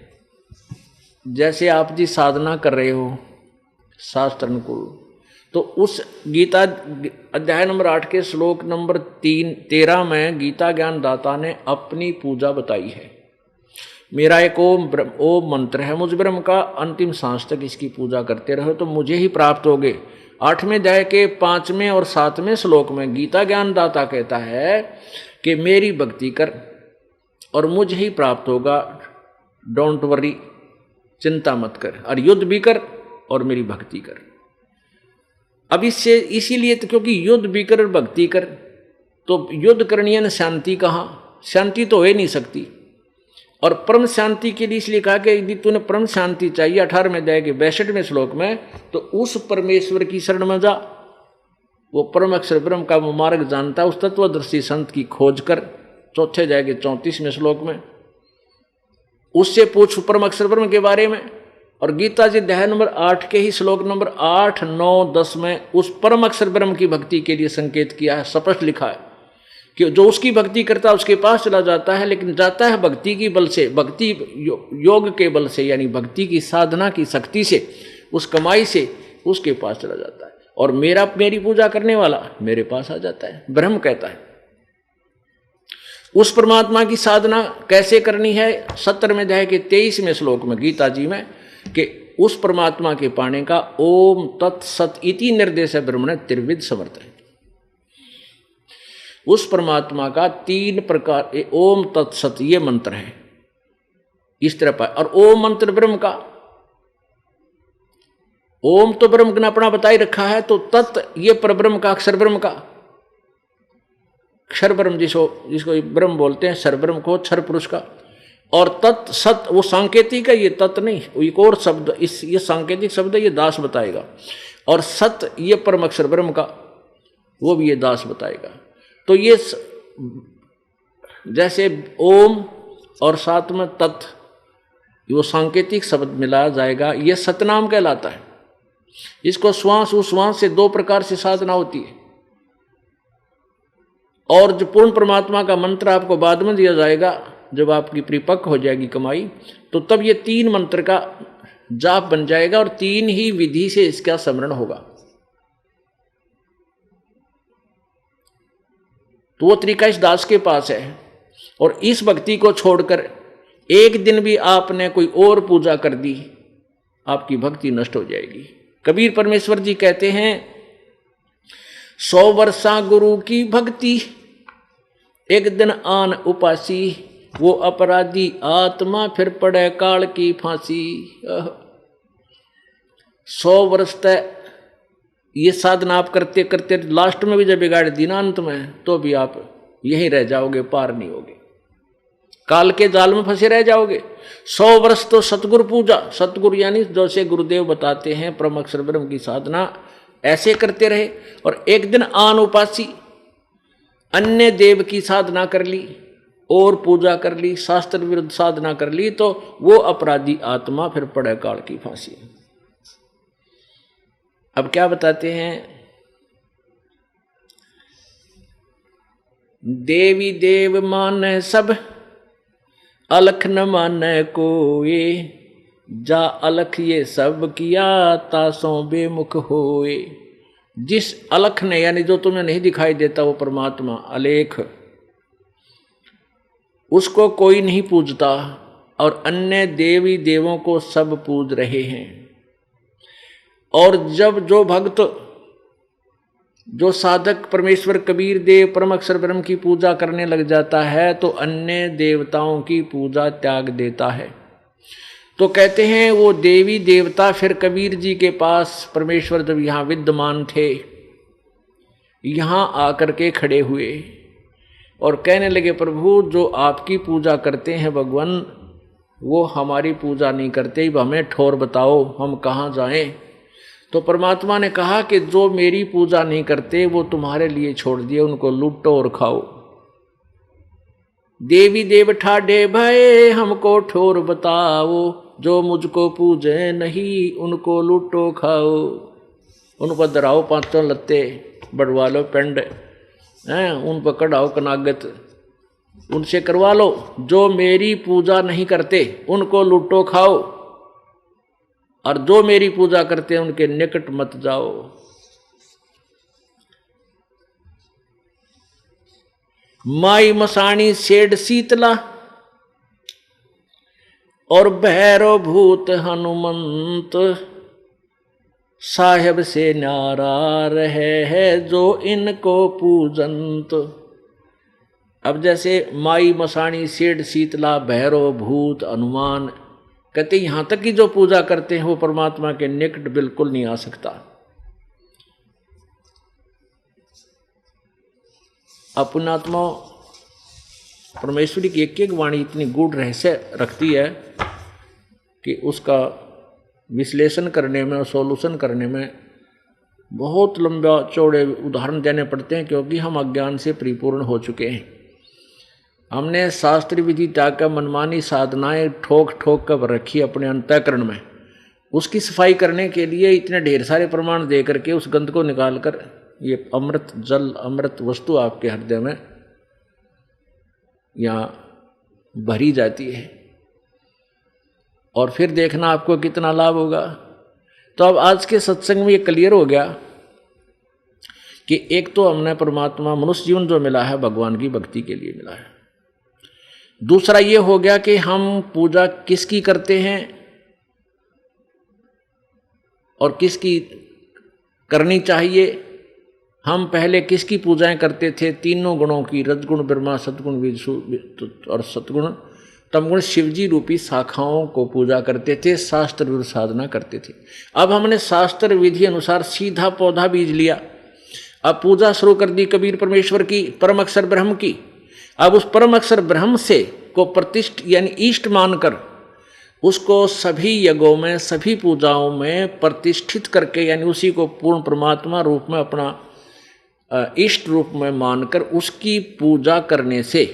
जैसे आप जी साधना कर रहे हो शास्त्र अनुकूल, तो उस गीता अध्याय नंबर 8 के श्लोक नंबर 13 में गीता ज्ञान दाता ने अपनी पूजा बताई है। मेरा एक ओम मंत्र है, मुझ ब्रह्म का अंतिम सांस तक इसकी पूजा करते रहो तो मुझे ही प्राप्त होगे। 8वें अध्याय के 5वें और 7वें श्लोक में गीता ज्ञान दाता कहता है कि मेरी भक्ति कर और मुझे ही प्राप्त होगा, डोंट वरी, चिंता मत कर, और युद्ध भी कर और मेरी भक्ति कर। अब इससे इसीलिए तो क्योंकि युद्ध भी कर और भक्ति कर, तो युद्ध करनी है ना, शांति कहाँ, शांति तो हो नहीं सकती। और परम शांति के लिए इसलिए कहा कि यदि तूने परम शांति चाहिए 18वें अध्याय के 62वें श्लोक में, तो उस परमेश्वर की शरण में जा। वो परम अक्षर ब्रह्म का वो मार्ग जानता है, उस तत्वदर्शी संत की खोज कर। 4थे अध्याय के 34वें श्लोक में उससे पूछ परम अक्षर ब्रह्म के बारे में। और गीता जी अध्याय नंबर 8 के ही श्लोक नंबर 8, 9, 10 में उस परम अक्षर ब्रह्म की भक्ति के लिए संकेत किया है, स्पष्ट लिखा है कि जो उसकी भक्ति करता है उसके पास चला जाता है, लेकिन जाता है भक्ति की बल से, भक्ति योग के बल से, यानी भक्ति की साधना की शक्ति से, उस कमाई से उसके पास चला जाता है। और मेरी पूजा करने वाला मेरे पास आ जाता है, ब्रह्म कहता है। उस परमात्मा की साधना कैसे करनी है, 17वें अध्याय के 23वें श्लोक में गीता जी में कि उस परमात्मा के पाने का ओम तत्सत इति निर्देश ब्रह्मण त्रिविध समर्थ है। उस परमात्मा का 3 प्रकार ओम तत्सत ये मंत्र है, इस तरह पाए। और ओम मंत्र ब्रह्म का, ओम तो ब्रह्म ने अपना बता ही रखा है, तो तत् ये परब्रह्म का, अक्षर ब्रह्म का, क्षर ब्रह्म जिसको ब्रह्म बोलते हैं, सर ब्रह्म को, क्षर पुरुष का। और तत् सत वो सांकेतिक है, ये तत् नहीं, एक और शब्द, ये सांकेतिक शब्द है, ये दास बताएगा। और सत ये परम अक्षर ब्रह्म का, वो भी ये दास बताएगा। तो ये जैसे ओम और साथ में तत्, वो सांकेतिक शब्द मिलाया जाएगा, ये सतनाम कहलाता है। इसको श्वास उश्वास से 2 प्रकार से साधना होती है। और जो पूर्ण परमात्मा का मंत्र आपको बाद में दिया जाएगा, जब आपकी परिपक्व हो जाएगी कमाई, तो तब ये 3 मंत्र का जाप बन जाएगा और 3 ही विधि से इसका स्मरण होगा। तो वो तरीका इस दास के पास है। और इस भक्ति को छोड़कर एक दिन भी आपने कोई और पूजा कर दी, आपकी भक्ति नष्ट हो जाएगी। कबीर परमेश्वर जी कहते हैं, 100 वर्षा गुरु की भक्ति, एक दिन आन उपासी, वो अपराधी आत्मा फिर पड़े काल की फांसी। 100 वर्ष तक ये साधना आप करते करते लास्ट में भी जब बिगाड़ दी ना अंत में, तो भी आप यहीं रह जाओगे, पार नहीं होगे, काल के जाल में फंसे रह जाओगे। 100 वर्ष तो सतगुरु पूजा, सतगुरु यानी जैसे गुरुदेव बताते हैं परम अक्षर ब्रह्म की साधना ऐसे करते रहे। और एक दिन आन उपासी, अन्य देव की साधना कर ली और पूजा कर ली, शास्त्र विरुद्ध साधना कर ली, तो वो अपराधी आत्मा फिर पड़े काल की फांसी। अब क्या बताते हैं, देवी देव माने सब, अलख न माने कोए, जा अलख ये सब किया, तासों बेमुख होए। जिस अलख ने, यानी जो तुम्हें नहीं दिखाई देता, वो परमात्मा अलेख, उसको कोई नहीं पूजता, और अन्य देवी देवों को सब पूज रहे हैं। और जब जो भक्त, जो साधक परमेश्वर कबीर देव परम अक्षर ब्रह्म की पूजा करने लग जाता है, तो अन्य देवताओं की पूजा त्याग देता है। तो कहते हैं वो देवी देवता फिर कबीर जी के पास, परमेश्वर जब यहाँ विद्यमान थे, यहाँ आकर के खड़े हुए और कहने लगे, प्रभु जो आपकी पूजा करते हैं भगवान, वो हमारी पूजा नहीं करते, हमें ठोर बताओ, हम कहाँ जाएं। तो परमात्मा ने कहा कि जो मेरी पूजा नहीं करते वो तुम्हारे लिए छोड़ दिए, उनको लूटो और खाओ। देवी देव ठाडे भये, हमको ठोर बताओ, जो मुझको पूजे नहीं, उनको लूटो खाओ। उन पर दराओ 5 लत्ते, बढ़वा लो पेंड, उन पर कढ़ाओ कनागत, उनसे करवा लो। जो मेरी पूजा नहीं करते उनको लूटो खाओ, और जो मेरी पूजा करते हैं उनके निकट मत जाओ। माई मसाणी सेड शीतला, और भैरव भूत हनुमंत, साहेब से न्यारा रहे है जो इनको पूजंत। अब जैसे माई मसाणी सेड शीतला, भैरव भूत हनुमान, कहते यहां तक कि जो पूजा करते हैं वो परमात्मा के निकट बिल्कुल नहीं आ सकता। अपनात्मा परमेश्वरी की एक एक वाणी इतनी गूढ़ रहस्य रखती है कि उसका विश्लेषण करने में और सॉल्यूशन करने में बहुत लंबा चौड़े उदाहरण देने पड़ते हैं, क्योंकि हम अज्ञान से परिपूर्ण हो चुके हैं। हमने शास्त्र विधि त्याग कर मनमानी साधनाएं ठोक ठोक कर रखी अपने अंतःकरण में। उसकी सफाई करने के लिए इतने ढेर सारे प्रमाण दे करके उस गंध को निकालकर ये अमृत जल, अमृत वस्तु आपके हृदय में यहाँ भरी जाती है, और फिर देखना आपको कितना लाभ होगा। तो अब आज के सत्संग में ये क्लियर हो गया कि एक तो हमने परमात्मा, मनुष्य जीवन जो मिला है भगवान की भक्ति के लिए मिला है। दूसरा ये हो गया कि हम पूजा किसकी करते हैं, और किसकी करनी चाहिए। हम पहले किसकी पूजाएं करते थे? तीनों गुणों की, रजगुण ब्रह्मा, सतगुण विष्णु और सतगुण तमगुण शिवजी रूपी शाखाओं को पूजा करते थे, शास्त्र विरुद्ध साधना करते थे। अब हमने शास्त्र विधि अनुसार सीधा पौधा बीज लिया, अब पूजा शुरू कर दी कबीर परमेश्वर की, परम अक्षर ब्रह्म की। अब उस परम अक्षर ब्रह्म से को प्रतिष्ठ यानी इष्ट मानकर उसको सभी यज्ञों में, सभी पूजाओं में प्रतिष्ठित करके, यानी उसी को पूर्ण परमात्मा रूप में अपना इष्ट रूप में मानकर उसकी पूजा करने से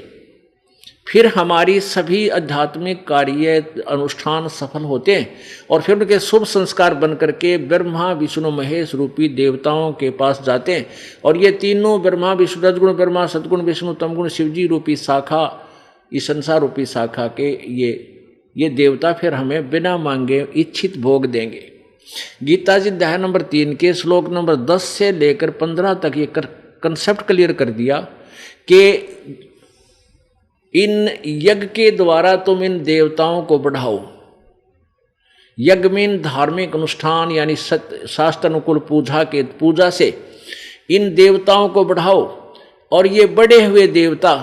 फिर हमारी सभी आध्यात्मिक कार्य अनुष्ठान सफल होते हैं और फिर उनके शुभ संस्कार बन करके ब्रह्मा विष्णु महेश रूपी देवताओं के पास जाते हैं। और ये तीनों ब्रह्मा विष्णु, रजगुण ब्रह्मा, सतगुण विष्णु, तमगुण शिवजी रूपी शाखा, इस संसार रूपी शाखा के ये देवता फिर हमें बिना मांगे इच्छित भोग देंगे। गीता जी अध्याय नंबर 3 के श्लोक नंबर 10 से लेकर 15 तक ये कंसेप्ट क्लियर कर दिया कि इन यज्ञ के द्वारा तुम इन देवताओं को बढ़ाओ। यज्ञ में धार्मिक अनुष्ठान यानी शास्त्र अनुकूल पूजा से इन देवताओं को बढ़ाओ और ये बढ़े हुए देवता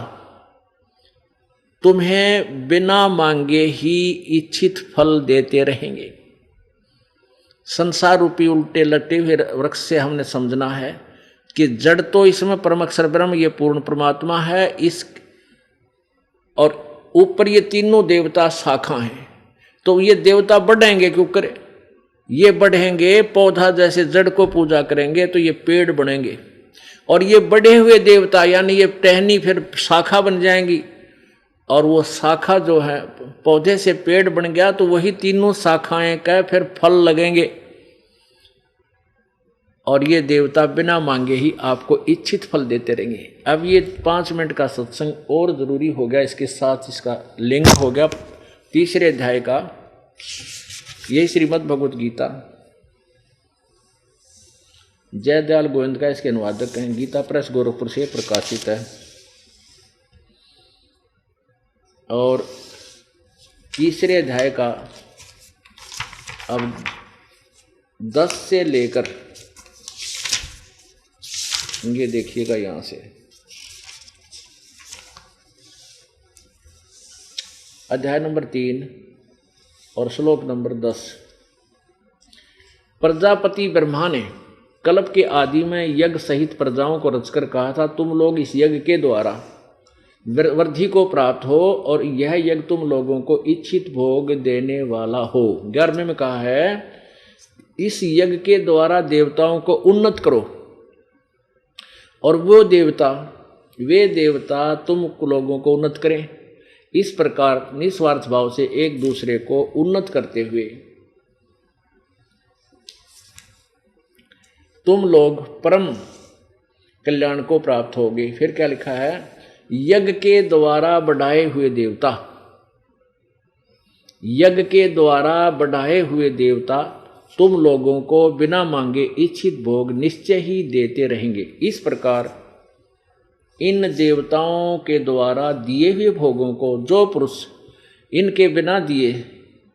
तुम्हें बिना मांगे ही इच्छित फल देते रहेंगे। संसार रूपी उल्टे लट्टे हुए वृक्ष से हमने समझना है कि जड़ तो इसमें परम अक्षर ब्रह्म, ये पूर्ण परमात्मा है, इस और ऊपर ये तीनों देवता शाखा हैं। तो ये देवता बढ़ेंगे क्यों करे? ये बढ़ेंगे, पौधा जैसे जड़ को पूजा करेंगे तो ये पेड़ बनेंगे और ये बढ़े हुए देवता यानी ये टहनी फिर शाखा बन जाएंगी और वो शाखा जो है पौधे से पेड़ बन गया तो वही तीनों शाखाएं का फिर फल लगेंगे और ये देवता बिना मांगे ही आपको इच्छित फल देते रहेंगे। अब ये 5 मिनट का सत्संग और जरूरी हो गया, इसके साथ इसका लिंक हो गया 3 अध्याय का, यही श्रीमद् भगवत गीता जयदयाल गोविंद का इसके अनुवादक हैं, गीता प्रेस गोरखपुर से प्रकाशित है। और 3 अध्याय का अब 10 से लेकर ये देखिएगा यहां से अध्याय नंबर 3 और श्लोक नंबर 10। प्रजापति ब्रह्मा ने कल्प के आदि में यज्ञ सहित प्रजाओं को रचकर कहा था, तुम लोग इस यज्ञ के द्वारा वृद्धि को प्राप्त हो और यह यज्ञ तुम लोगों को इच्छित भोग देने वाला हो। 11वें में कहा है, इस यज्ञ के द्वारा देवताओं को उन्नत करो और वे देवता तुम लोगों को उन्नत करें। इस प्रकार निस्वार्थ भाव से एक दूसरे को उन्नत करते हुए तुम लोग परम कल्याण को प्राप्त होगे। फिर क्या लिखा है, यज्ञ के द्वारा बढ़ाए हुए देवता, यज्ञ के द्वारा बढ़ाए हुए देवता तुम लोगों को बिना मांगे इच्छित भोग निश्चय ही देते रहेंगे। इस प्रकार इन देवताओं के द्वारा दिए हुए भोगों को जो पुरुष इनके बिना दिए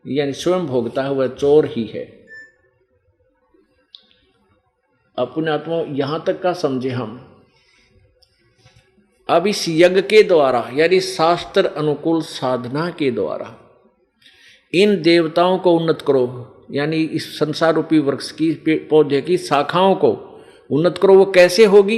यानी स्वयं भोगता है वह चोर ही है। अपने आत्मा यहां तक का समझे हम। अब इस यज्ञ के द्वारा यानी शास्त्र अनुकूल साधना के द्वारा इन देवताओं को उन्नत करो, यानी इस संसार रूपी वृक्ष की पौधे की शाखाओं को उन्नत करो। वो कैसे होगी?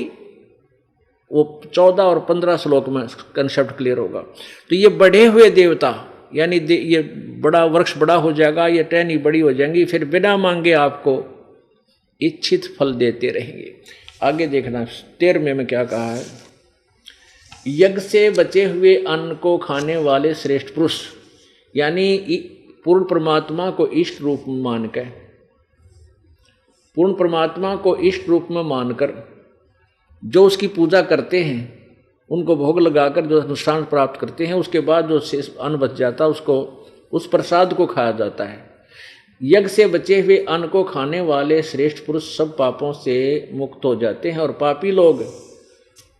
वो 14 और 15 श्लोक में कंसेप्ट क्लियर होगा। तो ये बढ़े हुए देवता यानी ये बड़ा वृक्ष बड़ा हो जाएगा, ये टहनी बड़ी हो जाएंगी, फिर बिना मांगे आपको इच्छित फल देते रहेंगे। आगे देखना 13वें में क्या कहा है, यज्ञ से बचे हुए अन्न को खाने वाले श्रेष्ठ पुरुष यानी पूर्ण परमात्मा को इष्ट रूप में मानकर, पूर्ण परमात्मा को इष्ट रूप में मानकर जो उसकी पूजा करते हैं, उनको भोग लगाकर जो अनुष्ठान प्राप्त करते हैं, उसके बाद जो शेष अन्न बच जाता है उसको उस प्रसाद को खाया जाता है। यज्ञ से बचे हुए अन्न को खाने वाले श्रेष्ठ पुरुष सब पापों से मुक्त हो जाते हैं और पापी लोग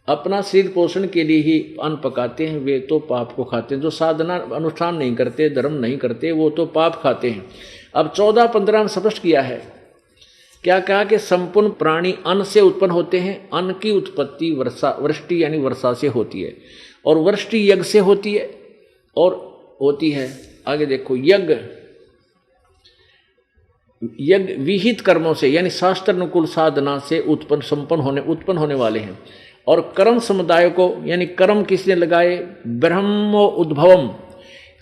अपना शरीर पोषण के लिए ही अन्न पकाते हैं, वे तो पाप को खाते हैं। जो साधना अनुष्ठान नहीं करते, धर्म नहीं करते, वो तो पाप खाते हैं। अब 14-15 में स्पष्ट किया है क्या कहा कि संपूर्ण प्राणी अन्न से उत्पन्न होते हैं। अन्न की उत्पत्ति वृष्टि यानी वर्षा से होती है, और वृष्टि यज्ञ से होती है और होती है। आगे देखो, यज्ञ विहित कर्मों से यानी शास्त्र अनुकूल साधना से उत्पन्न होने वाले हैं। और कर्म समुदाय को यानी कर्म किसने लगाए, ब्रह्मो उद्भवम,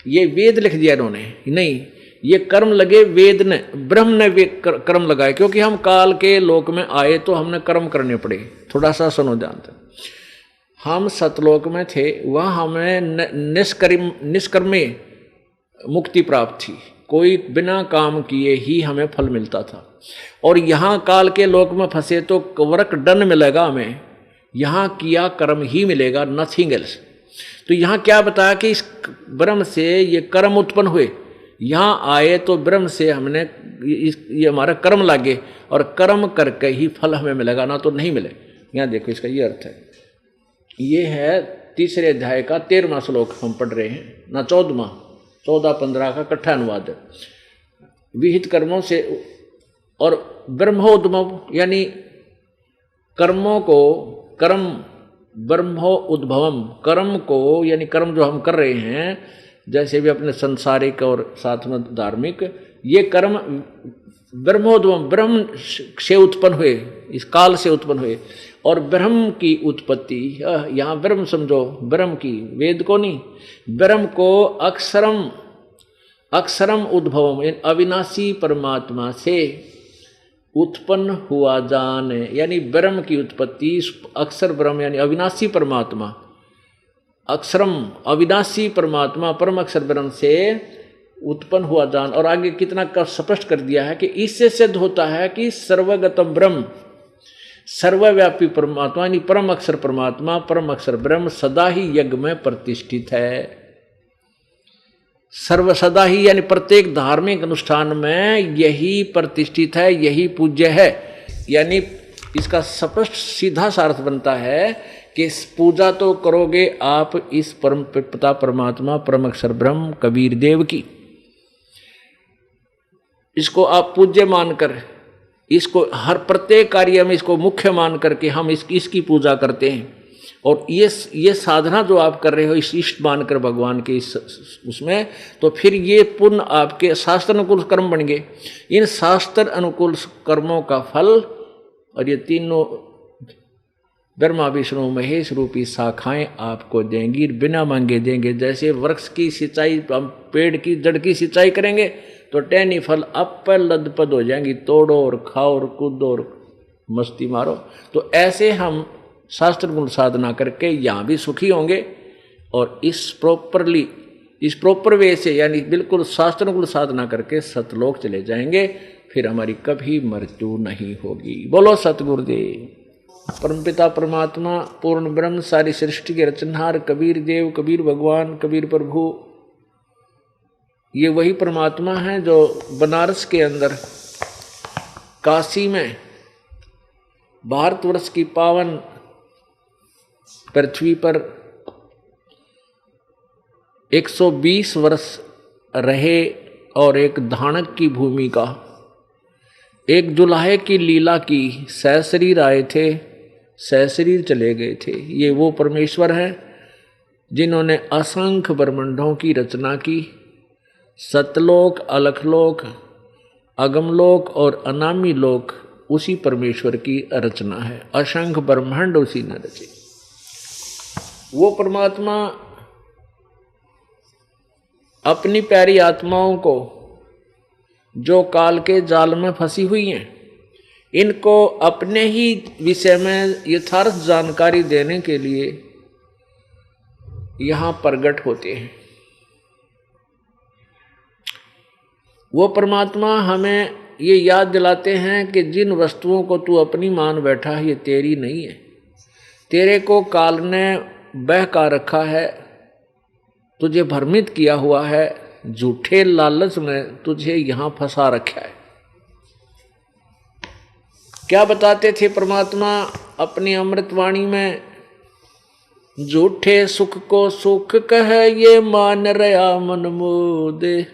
ये वेद लिख दिया इन्होंने, नहीं ये कर्म लगे वेद ने, ब्रह्म ने कर्म लगाए, क्योंकि हम काल के लोक में आए तो हमने कर्म करने पड़े। थोड़ा सा सुनो जानते, हम सतलोक में थे, वह हमें निष्कर्मे मुक्ति प्राप्त थी, कोई बिना काम किए ही हमें फल मिलता था। और यहाँ काल के लोक में फंसे तो वर्क डन मिलेगा हमें, यहाँ किया कर्म ही मिलेगा, नथिंग एल्स। तो यहाँ क्या बताया कि इस ब्रह्म से ये कर्म उत्पन्न हुए, यहाँ आए तो ब्रह्म से हमने ये हमारा कर्म लागे, और कर्म करके ही फल हमें मिलेगा, ना तो नहीं मिले। यहाँ देखो इसका ये अर्थ है। ये है 3 अध्याय का 13वां श्लोक हम पढ़ रहे हैं ना, 14वां, 14-15 का इकट्ठा अनुवाद है। विहित कर्मों से और ब्रह्मोद्भव यानी कर्मों को, कर्म ब्रह्मो उद्भवम, कर्म को यानी कर्म जो हम कर रहे हैं, जैसे भी अपने संसारिक और साथ में धार्मिक, ये कर्म ब्रह्मोद्भवम, ब्रह्म से उत्पन्न हुए, इस काल से उत्पन्न हुए। और ब्रह्म की उत्पत्ति, यहाँ ब्रह्म समझो, ब्रह्म की, वेद को नहीं, ब्रह्म को अक्षरम उद्भवम अविनाशी परमात्मा से उत्पन्न हुआ जान, यानी ब्रह्म की उत्पत्ति अक्षर ब्रह्म यानी अविनाशी परमात्मा, अक्षरम अविनाशी परमात्मा परम अक्षर ब्रह्म से उत्पन्न हुआ जान। और आगे कितना स्पष्ट कर दिया है कि इससे सिद्ध होता है कि सर्वगतम ब्रह्म, सर्वव्यापी परमात्मा यानी परम अक्षर परमात्मा, परम अक्षर ब्रह्म सदा ही यज्ञ में प्रतिष्ठित है। सदा ही यानी प्रत्येक धार्मिक अनुष्ठान में यही प्रतिष्ठित है, यही पूज्य है। यानी इसका स्पष्ट सीधा सा अर्थ बनता है कि पूजा तो करोगे आप इस परम पिता परमात्मा परम अक्षर ब्रह्म कबीर देव की, इसको आप पूज्य मानकर, इसको हर प्रत्येक कार्य में इसको मुख्य मान करके हम इसकी पूजा करते हैं। और ये साधना जो आप कर रहे हो इस इष्ट मानकर भगवान के उसमें, तो फिर ये पुण्य आपके शास्त्र अनुकूल कर्म बन गए। इन शास्त्र अनुकूल कर्मों का फल, और ये तीनों ब्रह्मा विष्णु महेश रूपी शाखाएं आपको देंगी, बिना मांगे देंगे। जैसे वृक्ष की सिंचाई, हम पेड़ की जड़ की सिंचाई करेंगे तो टहनी फल अब पर लदपद हो जाएंगी, तोड़ो और खाओ और कूदो और मस्ती मारो। तो ऐसे हम शास्त्र गुण साधना करके यहाँ भी सुखी होंगे, और इस प्रॉपर वे से यानी बिल्कुल शास्त्र गुण साधना करके सतलोक चले जाएंगे, फिर हमारी कभी मृत्यु नहीं होगी। बोलो सतगुरुदेव। परमपिता परमात्मा पूर्ण ब्रह्म सारी सृष्टि के रचनहार कबीर देव, कबीर भगवान, कबीर प्रभु, ये वही परमात्मा है जो बनारस के अंदर काशी में भारतवर्ष की पावन पृथ्वी पर 120 वर्ष रहे, और एक धानक की भूमि का, एक जुलाहे की लीला की, सहशरीर आए थे, सहशरीर चले गए थे। ये वो परमेश्वर है जिन्होंने असंख्य ब्रह्मांडों की रचना की। सतलोक, अलखलोक, अगमलोक और अनामी लोक उसी परमेश्वर की रचना है। असंख्य ब्रह्मांड उसी ने रचे। वो परमात्मा अपनी प्यारी आत्माओं को जो काल के जाल में फंसी हुई हैं, इनको अपने ही विषय में यथार्थ जानकारी देने के लिए यहाँ प्रकट होते हैं। वो परमात्मा हमें ये याद दिलाते हैं कि जिन वस्तुओं को तू अपनी मान बैठा है ये तेरी नहीं है, तेरे को काल ने बहका रखा है, तुझे भ्रमित किया हुआ है, झूठे लालच में तुझे यहाँ फंसा रखा है। क्या बताते थे परमात्मा अपनी अमृतवाणी में? झूठे सुख को सुख कह ये मान रया मन मोदे,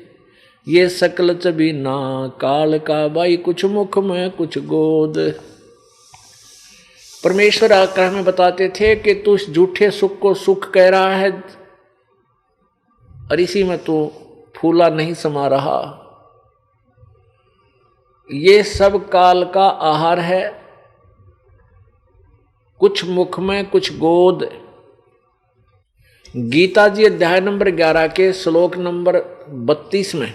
ये सकल चबीना काल का, भाई कुछ मुख में कुछ गोद। परमेश्वर आकर हमें बताते थे कि तू इस झूठे सुख को सुख कह रहा है और इसी में तू फूला नहीं समा रहा। ये सब काल का आहार है, कुछ मुख में कुछ गोद। गीता जी अध्याय नंबर 11 के श्लोक नंबर 32 में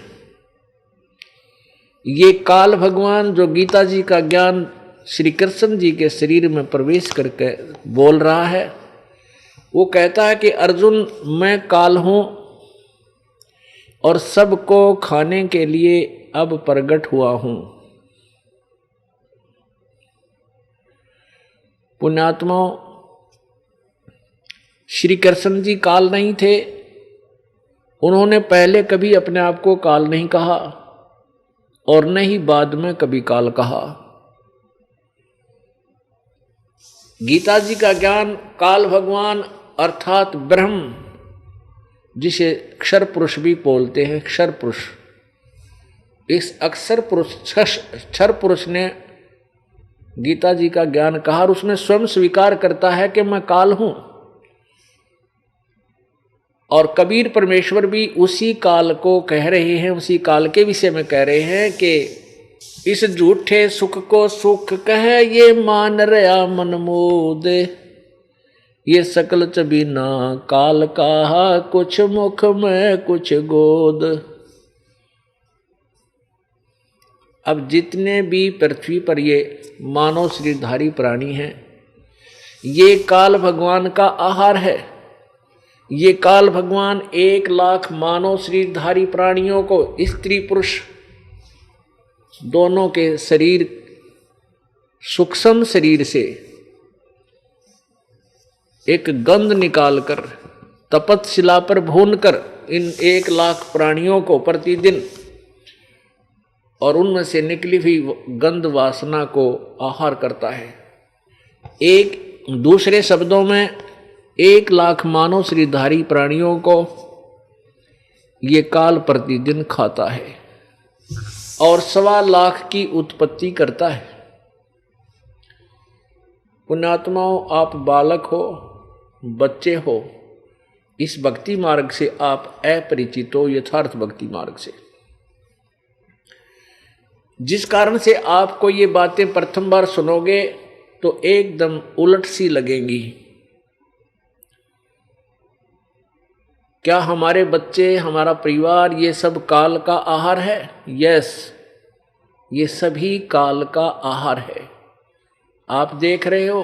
ये काल भगवान जो गीता जी का ज्ञान श्री कृष्ण जी के शरीर में प्रवेश करके बोल रहा है, वो कहता है कि अर्जुन मैं काल हूं और सबको खाने के लिए अब प्रकट हुआ हूं। पुण्यात्माओं, श्री कृष्ण जी काल नहीं थे, उन्होंने पहले कभी अपने आप को काल नहीं कहा और न ही बाद में कभी काल कहा। गीता जी का ज्ञान काल भगवान अर्थात ब्रह्म, जिसे अक्षर पुरुष भी बोलते हैं, अक्षर पुरुष, इस अक्षर पुरुष ने गीता जी का ज्ञान कहा और उसने स्वयं स्वीकार करता है कि मैं काल हूं। और कबीर परमेश्वर भी उसी काल को कह रहे हैं, उसी काल के विषय में कह रहे हैं कि इस झूठे सुख को सुख कहे ये मान रहा मन मोद। ये सकल चबीना काल का, कुछ मुख में कुछ गोद। अब जितने भी पृथ्वी पर ये मानव शरीरधारी प्राणी हैं, ये काल भगवान का आहार है। ये काल भगवान 1 लाख मानव शरीरधारी प्राणियों को, स्त्री पुरुष दोनों के शरीर, सूक्ष्म शरीर से एक गंध निकालकर तपतशिला पर भूनकर इन 1 लाख प्राणियों को प्रतिदिन और उनमें से निकली हुई गंध वासना को आहार करता है। एक दूसरे शब्दों में 1 लाख मानव शरीरधारी प्राणियों को ये काल प्रतिदिन खाता है और 1.25 लाख की उत्पत्ति करता है। पुण्यात्माओं, आप बालक हो, बच्चे हो, इस भक्ति मार्ग से आप अपरिचित हो, यथार्थ भक्ति मार्ग से, जिस कारण से आपको ये बातें प्रथम बार सुनोगे तो एकदम उलट सी लगेंगी। क्या हमारे बच्चे, हमारा परिवार, ये सब काल का आहार है? यस, ये सभी काल का आहार है। आप देख रहे हो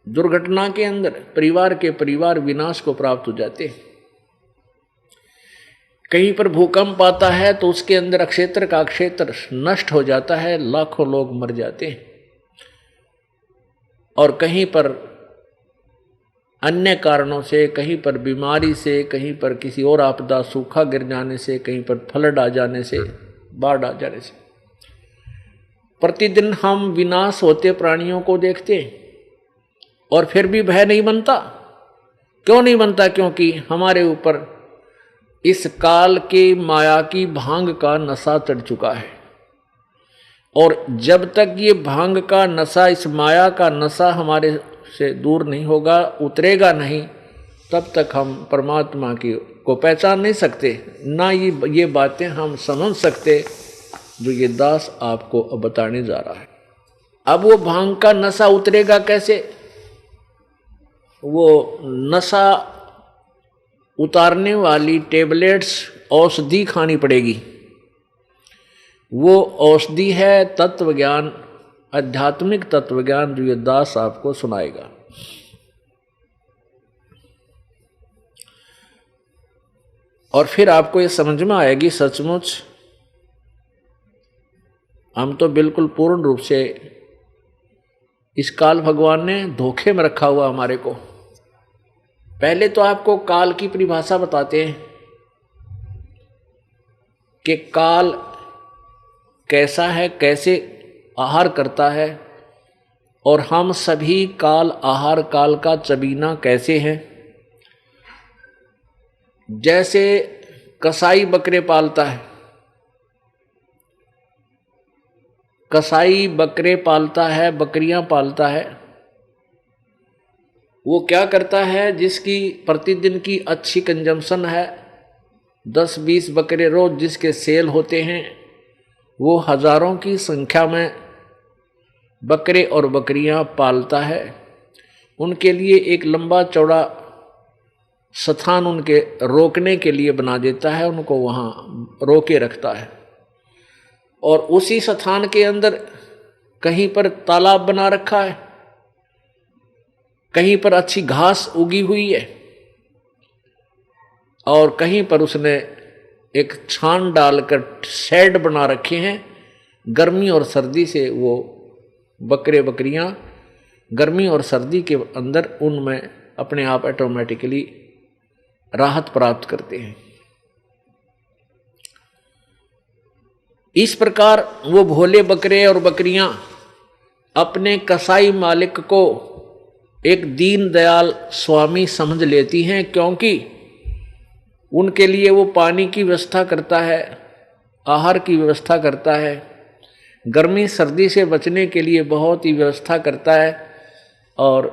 दुर्घटना के अंदर परिवार विनाश को प्राप्त हो जाते हैं। कहीं पर भूकंप आता है तो उसके अंदर अक्षेत्र का क्षेत्र नष्ट हो जाता है, लाखों लोग मर जाते हैं। और कहीं पर अन्य कारणों से, कहीं पर बीमारी से, कहीं पर किसी और आपदा, सूखा गिर जाने से, कहीं पर फ्लड आ जाने से, बाढ़ आ जाने से प्रतिदिन हम विनाश होते प्राणियों को देखते हैं और फिर भी भय नहीं बनता। क्यों नहीं बनता? क्योंकि हमारे ऊपर इस काल के माया की भांग का नशा चढ़ चुका है। और जब तक ये भांग का नशा, इस माया का नशा हमारे से दूर नहीं होगा, उतरेगा नहीं, तब तक हम परमात्मा की को पहचान नहीं सकते, ना ये बातें हम समझ सकते जो ये दास आपको अब बताने जा रहा है। अब वो भांग का नशा उतरेगा कैसे? वो नशा उतारने वाली टेबलेट्स, औषधि खानी पड़ेगी। वो औषधि है तत्व ज्ञान, आध्यात्मिक तत्व ज्ञान, जो ये दास आपको सुनाएगा। और फिर आपको ये समझ में आएगी सचमुच हम तो बिल्कुल पूर्ण रूप से इस काल भगवान ने धोखे में रखा हुआ हमारे को। पहले तो आपको काल की परिभाषा बताते हैं कि काल कैसा है, कैसे आहार करता है, और हम सभी काल आहार काल का चबीना कैसे हैं। जैसे कसाई बकरे पालता है कसाई बकरे पालता है, बकरियां पालता है, वो क्या करता है, जिसकी प्रतिदिन की अच्छी कंजम्पशन है, 10-20 बकरे रोज जिसके सेल होते हैं, वो हजारों की संख्या में बकरे और बकरियां पालता है। उनके लिए एक लंबा चौड़ा स्थान उनके रोकने के लिए बना देता है, उनको वहाँ रोके रखता है। और उसी स्थान के अंदर कहीं पर तालाब बना रखा है, कहीं पर अच्छी घास उगी हुई है, और कहीं पर उसने एक छान डालकर शेड बना रखे हैं। गर्मी और सर्दी से वो बकरे बकरियां गर्मी और सर्दी के अंदर उनमें अपने आप ऑटोमेटिकली राहत प्राप्त करते हैं। इस प्रकार वो भोले बकरे और बकरियां अपने कसाई मालिक को एक दीन दयाल स्वामी समझ लेती हैं, क्योंकि उनके लिए वो पानी की व्यवस्था करता है, आहार की व्यवस्था करता है, गर्मी सर्दी से बचने के लिए बहुत ही व्यवस्था करता है। और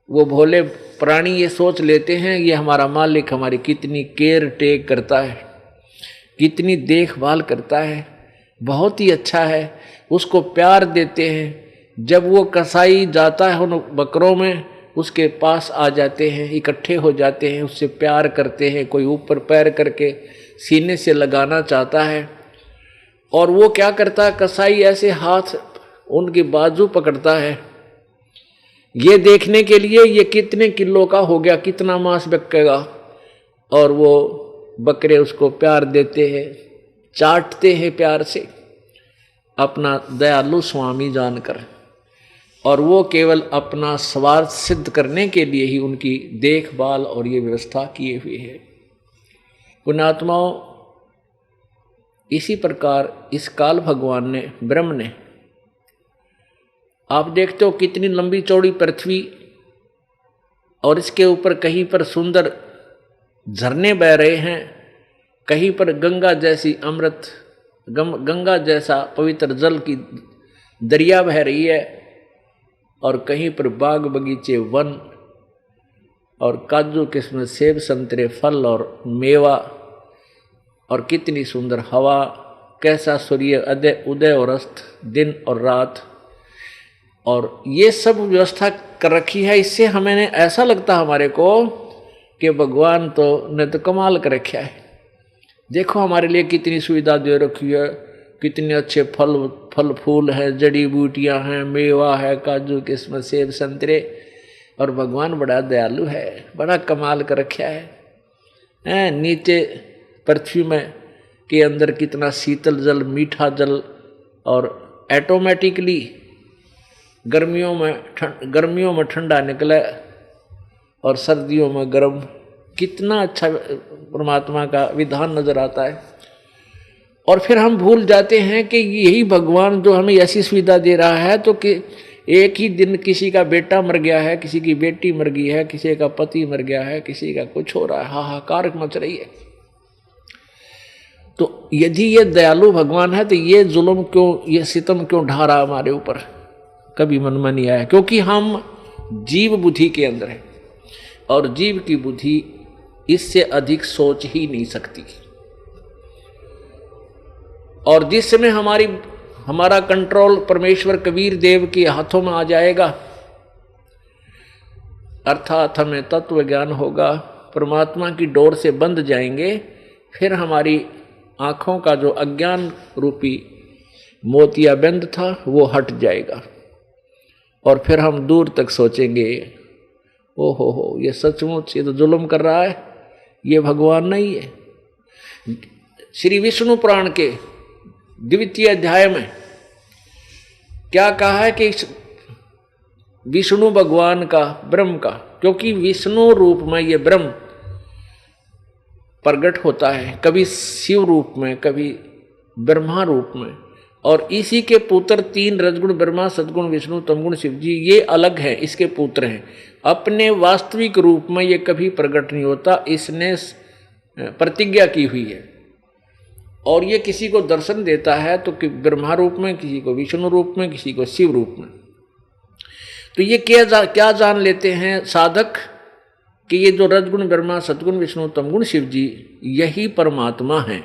वो भोले प्राणी ये सोच लेते हैं ये हमारा मालिक हमारी कितनी केयर टेक करता है, कितनी देखभाल करता है, बहुत ही अच्छा है, उसको प्यार देते हैं। जब वो कसाई जाता है उन बकरों में, उसके पास आ जाते हैं, इकट्ठे हो जाते हैं, उससे प्यार करते हैं, कोई ऊपर पैर करके सीने से लगाना चाहता है। और वो क्या करता है, कसाई ऐसे हाथ उनकी बाजू पकड़ता है, ये देखने के लिए ये कितने किलो का हो गया, कितना मांस बिकेगा। और वो बकरे उसको प्यार देते हैं, चाटते हैं प्यार से, अपना दयालु स्वामी जानकर। और वो केवल अपना स्वार्थ सिद्ध करने के लिए ही उनकी देखभाल और ये व्यवस्था किए हुए है। पुण्यात्माओं, इसी प्रकार इस काल भगवान ने, ब्रह्म ने, आप देखते हो कितनी लंबी चौड़ी पृथ्वी, और इसके ऊपर कहीं पर सुंदर झरने बह रहे हैं, कहीं पर गंगा जैसी अमृत, गंगा जैसा पवित्र जल की दरिया बह रही है, और कहीं पर बाग बगीचे, वन और काजू किस्म, सेब संतरे, फल और मेवा, और कितनी सुंदर हवा, कैसा सूर्य उदय और अस्त, दिन और रात, और ये सब व्यवस्था कर रखी है। इससे हमें ऐसा लगता हमारे को कि भगवान तो ने तो कमाल कर रखा है। देखो हमारे लिए कितनी सुविधा दे रखी है, कितने अच्छे फल फूल है, जड़ी बूटियां हैं, मेवा है, काजू किस्म, सेब संतरे, और भगवान बड़ा दयालु है, बड़ा कमाल कर रखा है। नीचे पृथ्वी में के अंदर कितना शीतल जल, मीठा जल, और ऑटोमेटिकली गर्मियों में ठंडा निकले और सर्दियों में गर्म, कितना अच्छा परमात्मा का विधान नजर आता है। और फिर हम भूल जाते हैं कि यही भगवान जो हमें ऐसी सुविधा दे रहा है, तो कि एक ही दिन किसी का बेटा मर गया है, किसी की बेटी मर गई है, किसी का पति मर गया है, किसी का कुछ हो रहा है, हाहाकार मच रही है। तो यदि ये दयालु भगवान है तो ये जुल्म क्यों, ये सितम क्यों ढा रहा हमारे ऊपर, कभी मन में नहीं आया। क्योंकि हम जीव बुद्धि के अंदर है, और जीव की बुद्धि इससे अधिक सोच ही नहीं सकती। और जिस समय हमारा कंट्रोल परमेश्वर कबीर देव के हाथों में आ जाएगा, अर्थात हमें तत्व ज्ञान होगा, परमात्मा की डोर से बंध जाएंगे, फिर हमारी आंखों का जो अज्ञान रूपी मोतियाबिंद था वो हट जाएगा, और फिर हम दूर तक सोचेंगे, ओ हो ये सचमुच ये तो जुल्म कर रहा है, ये भगवान नहीं है। श्री विष्णु पुराण के द्वितीय अध्याय में क्या कहा है कि विष्णु भगवान का, ब्रह्म का, क्योंकि विष्णु रूप में ये ब्रह्म प्रकट होता है, कभी शिव रूप में, कभी ब्रह्मा रूप में, और इसी के पुत्र तीन रजगुण ब्रह्मा, सदगुण विष्णु, तमगुण शिव जी, ये अलग हैं, इसके पुत्र हैं। अपने वास्तविक रूप में ये कभी प्रकट नहीं होता, इसने प्रतिज्ञा की हुई है। और ये किसी को दर्शन देता है तो कि ब्रह्मा रूप में, किसी को विष्णु रूप में, किसी को शिव रूप में। तो ये क्या जान लेते हैं साधक कि ये जो रजगुण ब्रह्मा, सतगुण विष्णु, तमगुण शिव जी, यही परमात्मा है,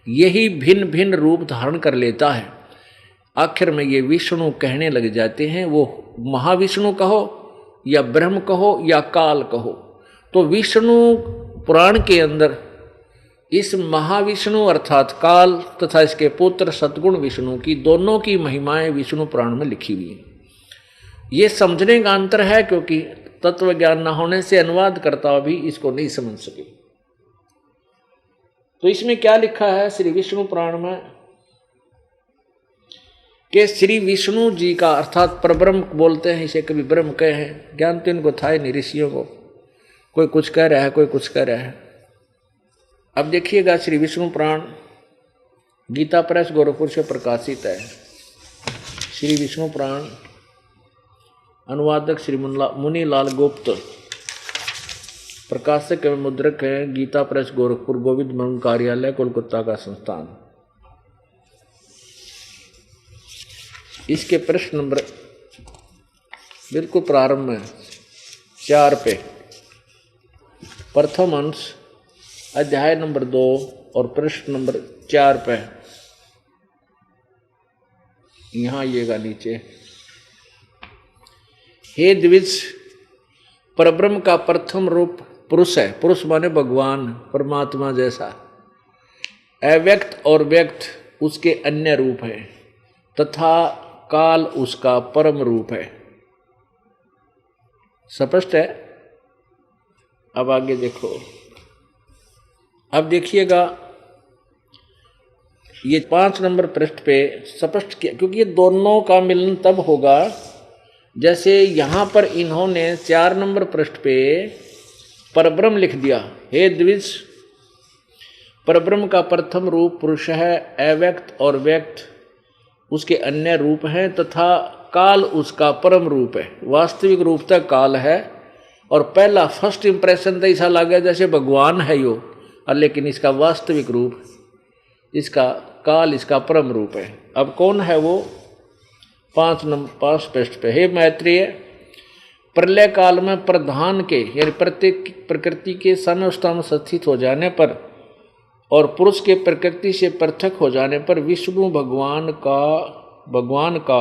यही भिन्न भिन्न रूप धारण कर लेता है। आखिर में ये विष्णु कहने लग जाते हैं, वो महाविष्णु कहो या ब्रह्म कहो या काल कहो। तो विष्णु पुराण के अंदर इस महाविष्णु अर्थात काल तथा इसके पुत्र सतगुण विष्णु की दोनों की महिमाएं विष्णु पुराण में लिखी हुई हैं। ये समझने का अंतर है, क्योंकि तत्व ज्ञान न होने से अनुवाद करता भी इसको नहीं समझ सके। तो इसमें क्या लिखा है श्री विष्णु पुराण में कि श्री विष्णु जी का अर्थात परब्रह्म बोलते हैं, इसे कभी ब्रह्म कहे हैं, ज्ञान तो इनको था ही नहीं ऋषियों को, कोई कुछ कह रहा है, कोई कुछ कह रहा है। अब देखिएगा श्री विष्णु पुराण गीता प्रेस गोरखपुर से प्रकाशित है। श्री विष्णु पुराण, अनुवादक श्री मुनीलाल गुप्त, प्रकाशक एवं मुद्रक है गीता प्रेस गोरखपुर, गोविंद मंग कार्यालय कोलकाता का संस्थान। इसके प्रश्न नंबर बिल्कुल प्रारंभ में 4 पे, प्रथम अंश अध्याय नंबर 2 और प्रश्न नंबर 4 पे, यहां आइएगा नीचे। हे द्विज, परब्रह्म का प्रथम रूप पुरुष है। पुरुष माने भगवान, परमात्मा जैसा। अव्यक्त और व्यक्त उसके अन्य रूप है तथा काल उसका परम रूप है। स्पष्ट है? अब आगे देखो। अब देखिएगा ये 5 नंबर पृष्ठ पे स्पष्ट किया, क्योंकि ये दोनों का मिलन तब होगा जैसे यहां पर इन्होंने 4 नंबर पृष्ठ पे परब्रह्म लिख दिया। हे द्विज, परब्रह्म का प्रथम रूप पुरुष है, अव्यक्त और व्यक्त उसके अन्य रूप हैं तथा काल उसका परम रूप है। वास्तविक रूप तक काल है, और पहला फर्स्ट इंप्रेशन तो ऐसा लगा जैसे भगवान है यो, और लेकिन इसका वास्तविक रूप, इसका काल, इसका परम रूप है। अब कौन है वो? 5 पृष्ठ पे। हे मैत्रेय, प्रलय काल में प्रधान के यानी प्रत्येक प्रकृति के समवस्था में स्थित हो जाने पर और पुरुष के प्रकृति से पृथक हो जाने पर विष्णु भगवान का